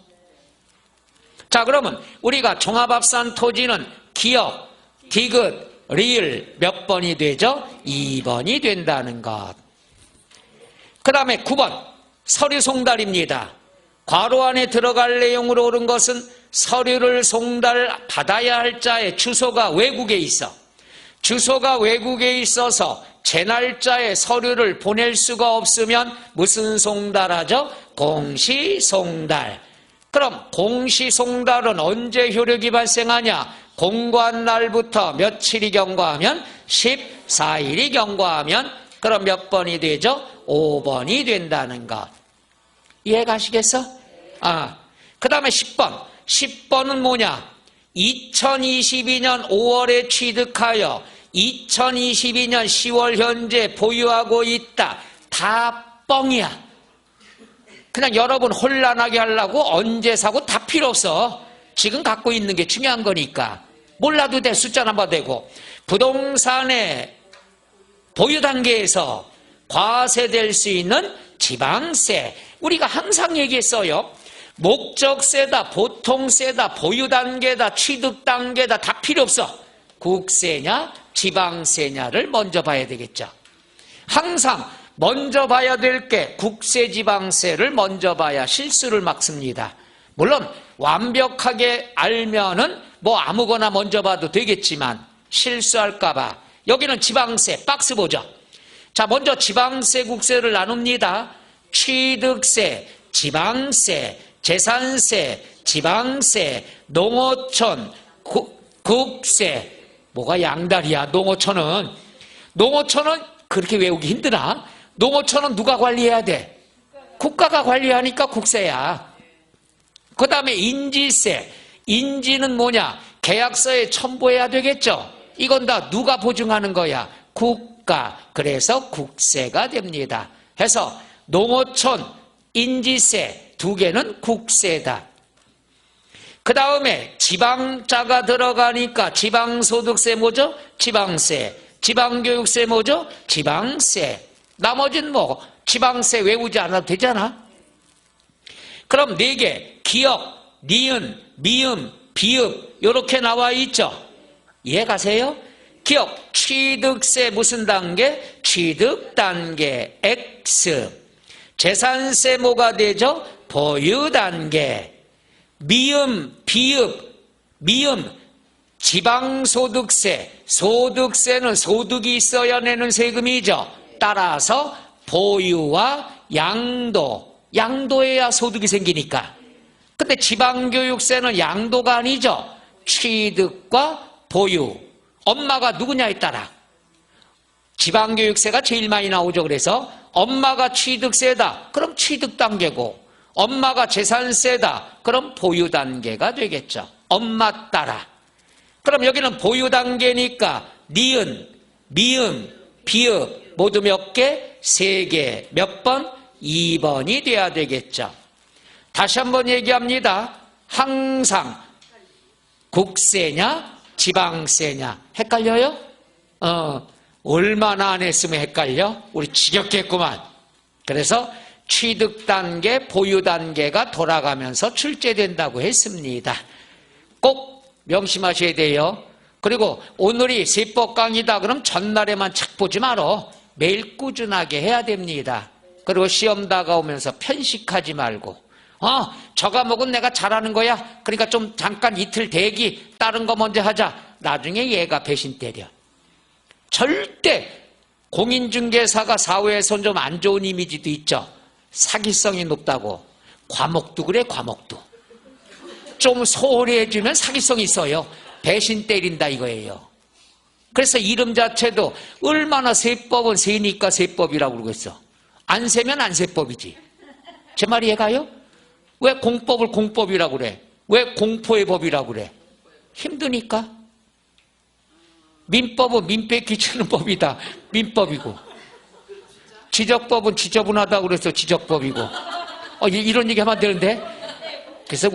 자, 그러면 우리가 종합합산 토지는 기억, 디귿, 리을 몇 번이 되죠? 2번이 된다는 것. 그 다음에 9번 서류 송달입니다. 괄호 안에 들어갈 내용으로 옳은 것은 서류를 송달 받아야 할 자의 주소가 외국에 있어. 주소가 외국에 있어서 제 날짜에 서류를 보낼 수가 없으면 무슨 송달하죠? 공시송달. 그럼 공시송달은 언제 효력이 발생하냐? 공고한 날부터 며칠이 경과하면 14일이 경과하면 그럼 몇 번이 되죠? 5번이 된다는 것. 이해 가시겠어? 그 다음에 10번. 10번은 뭐냐? 2022년 5월에 취득하여 2022년 10월 현재 보유하고 있다. 다 뻥이야. 그냥 여러분 혼란하게 하려고 언제 사고 다 필요 없어. 지금 갖고 있는 게 중요한 거니까. 몰라도 돼. 숫자나 봐도 되고. 부동산의 보유 단계에서 과세될 수 있는 지방세. 우리가 항상 얘기했어요. 목적세다, 보통세다, 보유 단계다, 취득 단계다 다 필요 없어. 국세냐, 지방세냐를 먼저 봐야 되겠죠. 항상 먼저 봐야 될 게 국세, 지방세를 먼저 봐야 실수를 막습니다. 물론 완벽하게 알면은 뭐 아무거나 먼저 봐도 되겠지만 실수할까봐 여기는 지방세 박스 보죠. 자, 먼저 지방세, 국세를 나눕니다. 취득세, 지방세, 재산세, 지방세, 농어촌, 국세. 뭐가 양다리야? 농어촌은 그렇게 외우기 힘드나? 농어촌은 누가 관리해야 돼? 국가가 관리하니까 국세야. 그 다음에 인지세. 인지는 뭐냐? 계약서에 첨부해야 되겠죠. 이건 다 누가 보증하는 거야? 국가. 그래서 국세가 됩니다. 해서 농어촌, 인지세 두 개는 국세다. 그 다음에 지방자가 들어가니까 지방소득세 뭐죠? 지방세. 지방교육세 뭐죠? 지방세. 나머지는 뭐 지방세 외우지 않아도 되잖아. 그럼 4개 기역, 니은, 미음, 비읍 이렇게 나와 있죠. 이해 가세요? 기역, 취득세 무슨 단계? 취득 단계 X. 재산세 뭐가 되죠? 보유 단계. 미음, 비읍, 미음, 지방소득세. 소득세는 소득이 있어야 내는 세금이죠. 따라서 보유와 양도. 양도해야 소득이 생기니까. 근데 지방교육세는 양도가 아니죠. 취득과 보유. 엄마가 누구냐에 따라. 지방교육세가 제일 많이 나오죠. 그래서 엄마가 취득세다. 그럼 취득 단계고 엄마가 재산세다. 그럼 보유 단계가 되겠죠. 엄마 따라. 그럼 여기는 보유 단계니까 니은, 미음, 비읍 모두 몇 개? 3개. 몇 번? 2번이 돼야 되겠죠. 다시 한번 얘기합니다. 항상 국세냐 지방세냐 헷갈려요? 얼마나 안 했으면 헷갈려? 우리 지겹겠구만. 그래서 취득 단계, 보유 단계가 돌아가면서 출제된다고 했습니다. 꼭 명심하셔야 돼요. 그리고 오늘이 세법 강의다 그럼 전날에만 착 보지 말어. 매일 꾸준하게 해야 됩니다. 그리고 시험 다가오면서 편식하지 말고 저 과목은 내가 잘하는 거야. 그러니까 좀 잠깐 이틀 대기 다른 거 먼저 하자. 나중에 얘가 배신 때려. 절대 공인중개사가 사회에선 좀 안 좋은 이미지도 있죠. 사기성이 높다고. 과목도 그래. 과목도 좀 소홀히 해주면 사기성이 있어요. 배신 때린다 이거예요. 그래서 이름 자체도 얼마나 세법은 세니까 세법이라고 그러고 있어. 안 세면 안 세법이지. 제 말이 이해가요? 왜 공법을 공법이라고 그래? 왜 공포의 법이라고 그래? 힘드니까. 민법은 민폐 끼치는 법이다. 민법이고. 지적법은 지저분하다고 그래서 지적법이고. 이런 얘기 하면 안 되는데? 그래서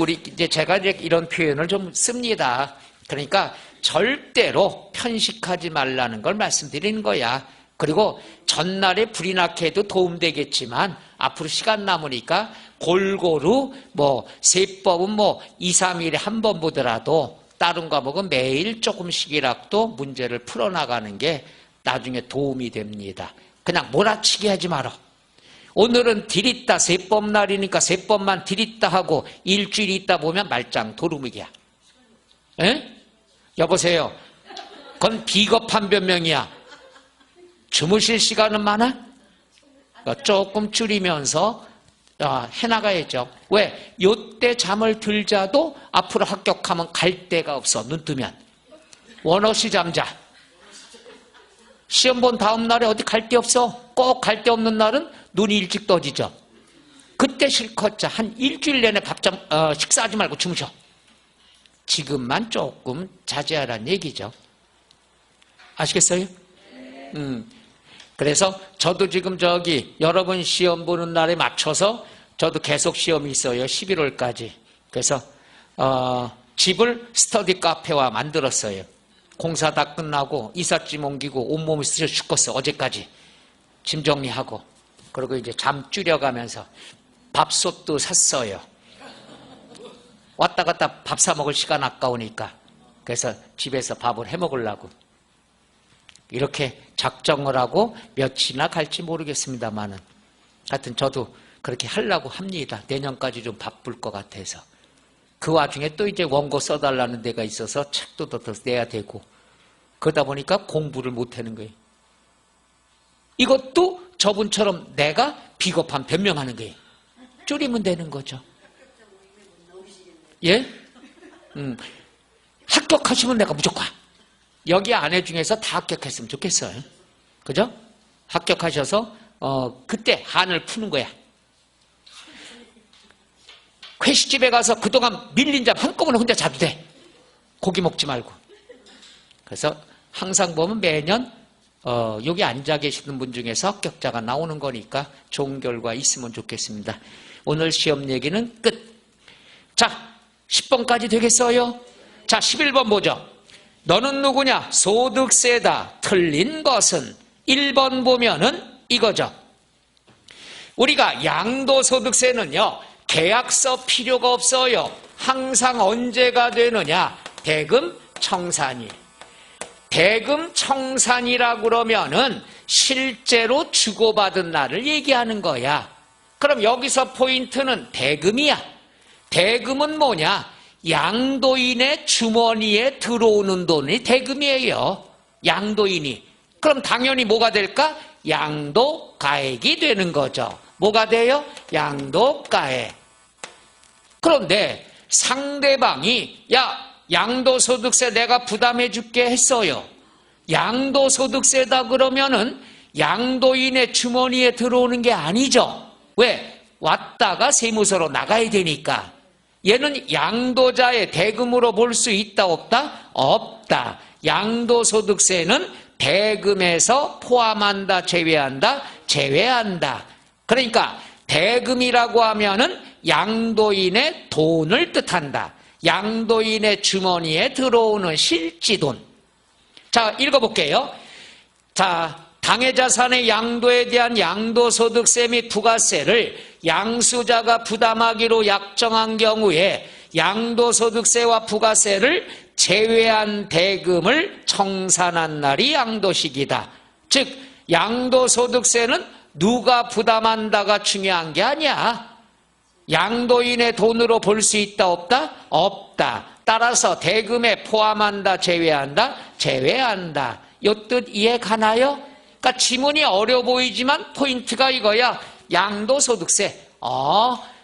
제가 이런 표현을 좀 씁니다. 그러니까 절대로 편식하지 말라는 걸 말씀드리는 거야. 그리고 전날에 불이 나게 해도 도움되겠지만 앞으로 시간 남으니까 골고루 세법은 2, 3일에 한 번 보더라도 다른 과목은 매일 조금씩이라도 문제를 풀어나가는 게 나중에 도움이 됩니다. 그냥 몰아치기 하지 마라. 오늘은 들있다 세법날이니까 세법만 들있다 하고 일주일 있다 보면 말짱 도루묵이야. 에? 여보세요. 그건 비겁한 변명이야. 주무실 시간은 많아? 조금 줄이면서 해나가야죠. 왜? 요때 잠을 들자도 앞으로 합격하면 갈 데가 없어. 눈 뜨면 원어시 잠자. 시험 본 다음 날에 어디 갈 데 없어. 꼭 갈 데 없는 날은 눈이 일찍 떠지죠. 그때 실컷 자. 한 일주일 내내 식사하지 말고 주무셔. 지금만 조금 자제하라는 얘기죠. 아시겠어요? 그래서 저도 지금 여러분 시험 보는 날에 맞춰서 저도 계속 시험이 있어요. 11월까지. 그래서 집을 스터디 카페화 만들었어요. 공사 다 끝나고 이삿짐 옮기고 온몸을 쓰여 죽겠어. 어제까지 짐 정리하고. 그리고 이제 잠 줄여가면서 밥솥도 샀어요. 왔다 갔다 밥 사 먹을 시간 아까우니까. 그래서 집에서 밥을 해 먹으려고 이렇게 작정을 하고 며칠이나 갈지 모르겠습니다만은 하여튼 저도 그렇게 하려고 합니다. 내년까지 좀 바쁠 것 같아서. 그 와중에 또 이제 원고 써달라는 데가 있어서 책도 더 내야 되고 그러다 보니까 공부를 못 하는 거예요. 이것도 저분처럼 내가 비겁한 변명하는 거예요. 줄이면 되는 거죠. 예? 합격하시면 내가 무조건 여기 아내 중에서 다 합격했으면 좋겠어요. 그죠? 합격하셔서 그때 한을 푸는 거야. 회식집에 가서 그동안 밀린 잠 한꺼번에 혼자 자도 돼. 고기 먹지 말고. 그래서 항상 보면 매년 여기 앉아 계시는 분 중에서 합격자가 나오는 거니까 좋은 결과 있으면 좋겠습니다. 오늘 시험 얘기는 끝. 자, 10번까지 되겠어요? 자, 11번 보죠. 너는 누구냐? 소득세다. 틀린 것은 1번 보면은 이거죠. 우리가 양도소득세는요, 계약서 필요가 없어요. 항상 언제가 되느냐? 대금 청산일. 대금 청산이라고 그러면은 실제로 주고받은 날을 얘기하는 거야. 그럼 여기서 포인트는 대금이야. 대금은 뭐냐? 양도인의 주머니에 들어오는 돈이 대금이에요. 양도인이. 그럼 당연히 뭐가 될까? 양도가액이 되는 거죠. 뭐가 돼요? 양도가액. 그런데 상대방이 양도소득세 내가 부담해 줄게 했어요. 양도소득세다 그러면은 양도인의 주머니에 들어오는 게 아니죠. 왜? 왔다가 세무서로 나가야 되니까. 얘는 양도자의 대금으로 볼 수 있다 없다? 없다. 양도소득세는 대금에서 포함한다 제외한다? 제외한다. 그러니까 대금이라고 하면은 양도인의 돈을 뜻한다. 양도인의 주머니에 들어오는 실지돈. 자, 읽어볼게요. 자, 당해자산의 양도에 대한 양도소득세 및 부가세를 양수자가 부담하기로 약정한 경우에 양도소득세와 부가세를 제외한 대금을 청산한 날이 양도식이다. 즉, 양도소득세는 누가 부담한다가 중요한 게 아니야. 양도인의 돈으로 볼 수 있다 없다? 없다. 따라서 대금에 포함한다 제외한다? 제외한다. 이 뜻 이해 가나요? 그러니까 지문이 어려 보이지만 포인트가 이거야. 양도소득세.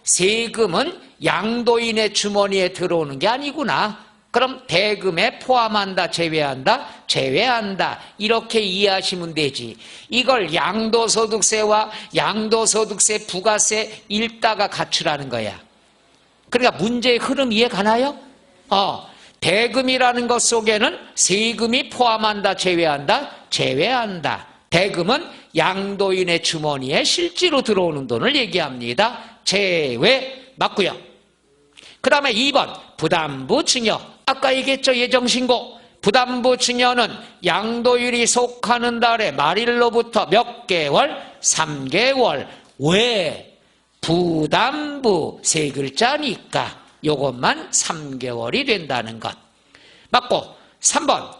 세금은 양도인의 주머니에 들어오는 게 아니구나. 그럼 대금에 포함한다 제외한다? 제외한다. 이렇게 이해하시면 되지. 이걸 양도소득세와 양도소득세 부가세 읽다가 갖추라는 거야. 그러니까 문제의 흐름 이해 가나요? 대금이라는 것 속에는 세금이 포함한다 제외한다? 제외한다. 대금은 양도인의 주머니에 실제로 들어오는 돈을 얘기합니다. 제외 맞고요. 그 다음에 2번 부담부 증여. 아까 얘기했죠. 예정신고. 부담부 증여는 양도인이 속하는 달의 말일로부터 몇 개월? 3개월. 왜? 부담부 세 글자니까 요것만 3개월이 된다는 것. 맞고 3번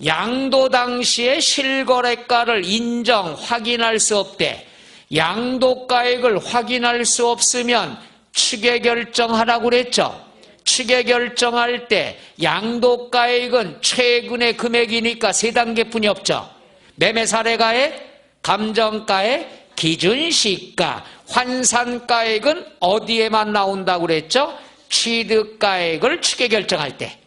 양도 당시의 실거래가를 인정, 확인할 수 없대. 양도가액을 확인할 수 없으면 추계 결정하라고 그랬죠. 추계 결정할 때 양도가액은 최근의 금액이니까 세 단계뿐이 없죠. 매매사례가액, 감정가액, 기준시가, 환산가액은 어디에만 나온다고 그랬죠? 취득가액을 추계 결정할 때.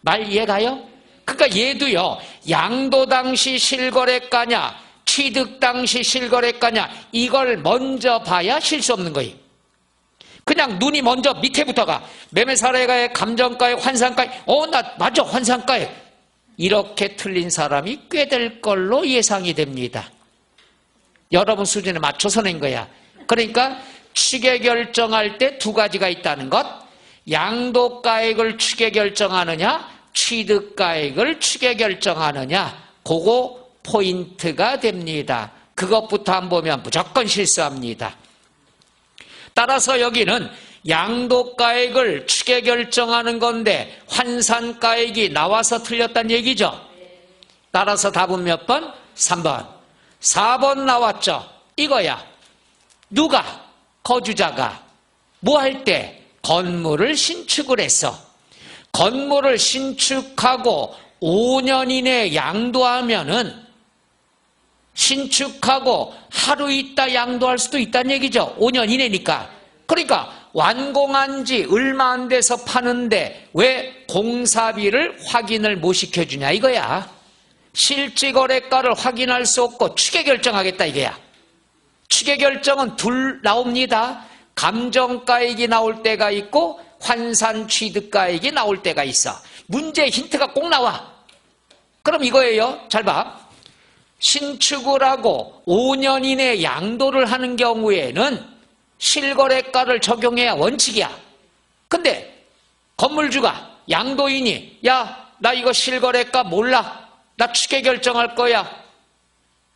말 이해가요? 그러니까 얘도요, 양도 당시 실거래가냐, 취득 당시 실거래가냐, 이걸 먼저 봐야 실수 없는 거예요. 그냥 눈이 먼저 밑에부터 가. 매매사례가액, 감정가액, 환산가액, 나 맞아, 환산가액. 이렇게 틀린 사람이 꽤 될 걸로 예상이 됩니다. 여러분 수준에 맞춰서 낸 거야. 그러니까 추계 결정할 때 두 가지가 있다는 것. 양도가액을 추계 결정하느냐, 취득가액을 추계 결정하느냐, 그거 포인트가 됩니다. 그것부터 안 보면 무조건 실수합니다. 따라서 여기는 양도가액을 추계 결정하는 건데 환산가액이 나와서 틀렸다는 얘기죠. 따라서 답은 몇 번? 3번. 4번 나왔죠. 이거야. 누가? 거주자가 뭐 할 때? 건물을 신축을 했어. 건물을 신축하고 5년 이내에 양도하면은 신축하고 하루 있다 양도할 수도 있다는 얘기죠. 5년 이내니까. 그러니까 완공한 지 얼마 안 돼서 파는데 왜 공사비를 확인을 못 시켜주냐 이거야. 실지거래가를 확인할 수 없고 추계 결정하겠다 이거야. 추계 결정은 둘 나옵니다. 감정가액이 나올 때가 있고 환산 취득가액이 나올 때가 있어. 문제 힌트가 꼭 나와. 그럼 이거예요. 잘 봐. 신축을 하고 5년 이내에 양도를 하는 경우에는 실거래가를 적용해야 원칙이야. 근데 건물주가 양도인이 나 이거 실거래가 몰라. 나 추계 결정할 거야.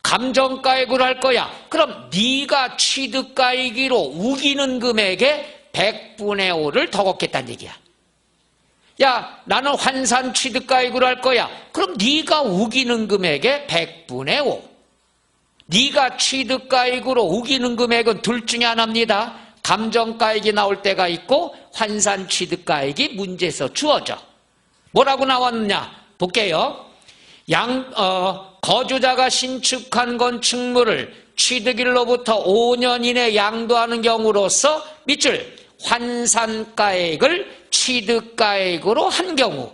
감정가액으로 할 거야. 그럼 네가 취득가액으로 우기는 금액의 100분의 5를 더 걷겠다는 얘기야. 나는 환산 취득가액으로 할 거야. 그럼 네가 우기는 금액의 100분의 5. 네가 취득가액으로 우기는 금액은 둘 중에 하나입니다. 감정가액이 나올 때가 있고 환산 취득가액이 문제에서 주어져. 뭐라고 나왔느냐 볼게요. 거주자가 신축한 건축물을 취득일로부터 5년 이내 양도하는 경우로서 밑줄 환산가액을 취득가액으로 한 경우.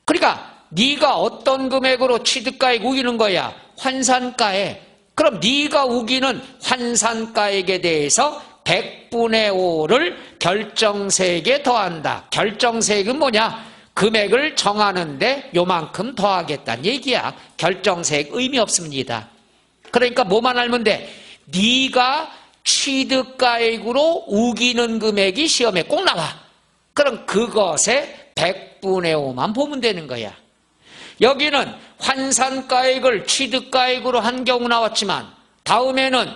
그러니까 네가 어떤 금액으로 취득가액 우기는 거야? 환산가액. 그럼 네가 우기는 환산가액에 대해서 100분의 5를 결정세액에 더한다. 결정세액은 뭐냐? 금액을 정하는데 요만큼 더하겠다는 얘기야. 결정세액 의미 없습니다. 그러니까 뭐만 알면 돼? 네가 취득가액으로 우기는 금액이 시험에 꼭 나와. 그럼 그것에 100분의 5만 보면 되는 거야. 여기는 환산가액을 취득가액으로 한 경우 나왔지만 다음에는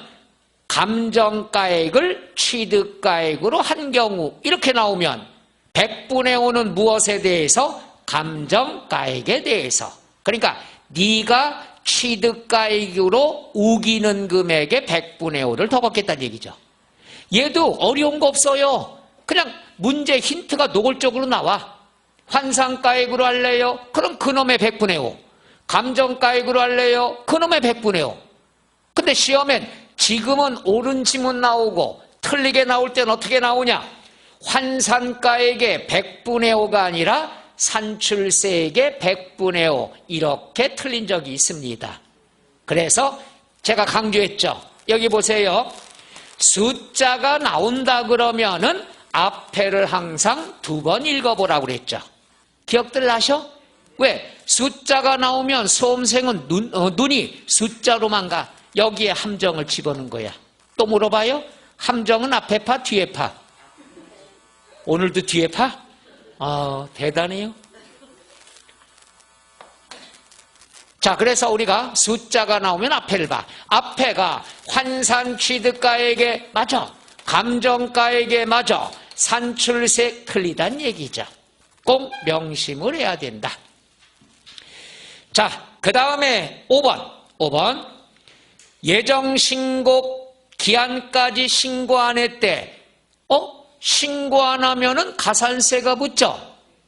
감정가액을 취득가액으로 한 경우 이렇게 나오면 100분의 5는 무엇에 대해서? 감정가액에 대해서. 그러니까 네가 취득가액으로 우기는 금액의 100분의 5를 더 걷겠다는 얘기죠. 얘도 어려운 거 없어요. 그냥 문제 힌트가 노골적으로 나와. 환산가액으로 할래요? 그럼 그놈의 100분의 5. 감정가액으로 할래요? 그놈의 100분의 5. 근데 시험엔 지금은 옳은 지문 나오고 틀리게 나올 땐 어떻게 나오냐? 환산가액의 100분의 5가 아니라 산출세액의 100분의 5 이렇게 틀린 적이 있습니다. 그래서 제가 강조했죠. 여기 보세요. 숫자가 나온다 그러면은 앞에를 항상 2번 읽어보라고 그랬죠. 기억들 나셔? 왜? 숫자가 나오면 수험생은 눈이 숫자로만 가. 여기에 함정을 집어넣은 거야. 또 물어봐요? 함정은 앞에 파, 뒤에 파? 오늘도 뒤에 파? 대단해요. 자, 그래서 우리가 숫자가 나오면 앞에를 봐. 앞에가 환산 취득가액에 맞아. 감정가액에 맞아. 산출세 틀리단 얘기죠. 꼭 명심을 해야 된다. 자, 그 다음에 5번. 예정신고 기한까지 신고 안 했대. 신고 안 하면은 가산세가 붙죠.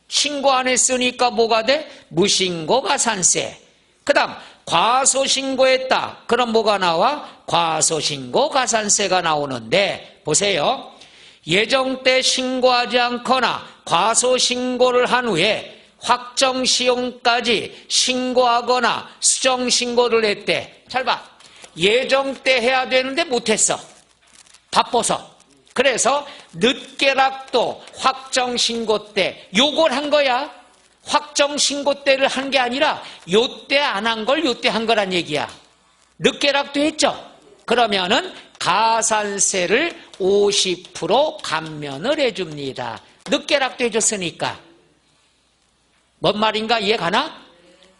신고 안 했으니까 뭐가 돼? 무신고 가산세. 그 다음 과소신고했다. 그럼 뭐가 나와? 과소신고 가산세가 나오는데 보세요. 예정 때 신고하지 않거나 과소신고를 한 후에 확정시효까지 신고하거나 수정신고를 했대. 잘 봐. 예정 때 해야 되는데 못했어. 바빠서. 그래서 늦게라도 확정신고 때 요걸 한 거야. 확정신고 때를 한 게 아니라 요때 안 한 걸 요때 한 거란 얘기야. 늦게라도 했죠. 그러면은 가산세를 50% 감면을 해줍니다. 늦게라도 해줬으니까. 뭔 말인가 이해가나?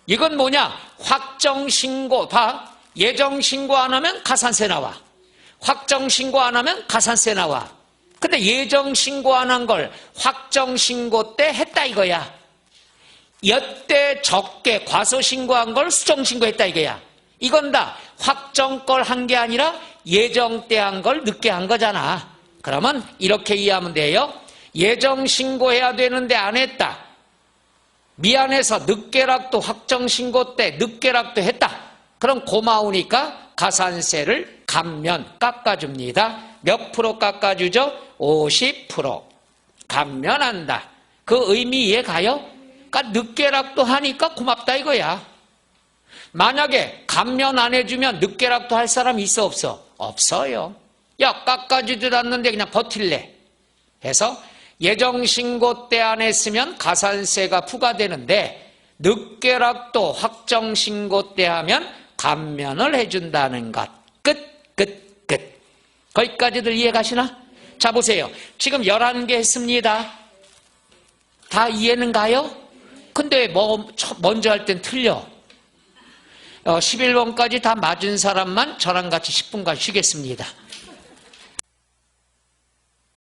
이건 뭐냐? 확정신고 봐. 예정신고 안 하면 가산세 나와. 확정신고 안 하면 가산세 나와. 근데 예정신고 안 한 걸 확정신고 때 했다 이거야. 여태 적게 과소신고한 걸 수정신고했다 이거야. 이건 다 확정 걸 한 게 아니라 예정 때 한 걸 늦게 한 거잖아. 그러면 이렇게 이해하면 돼요. 예정신고해야 되는데 안 했다. 미안해서 늦게라도 확정신고 때 늦게라도 했다. 그럼 고마우니까 가산세를 감면 깎아줍니다. 몇 프로 깎아주죠? 50% 감면한다. 그 의미 이해가요? 그러니까 늦게라도 하니까 고맙다 이거야. 만약에 감면 안 해주면 늦게라도 할 사람 있어 없어? 없어요. 야 깎아주지도 않는데 그냥 버틸래 해서 예정신고 때 안 했으면 가산세가 부과되는데 늦게라도 확정신고 때 하면 감면을 해준다는 것. 끝. 거기까지들 이해가시나? 자 보세요. 지금 11개 했습니다. 다 이해는 가요? 근데 뭐 먼저 할 땐 틀려. 11번까지 다 맞은 사람만 저랑 같이 10분간 쉬겠습니다.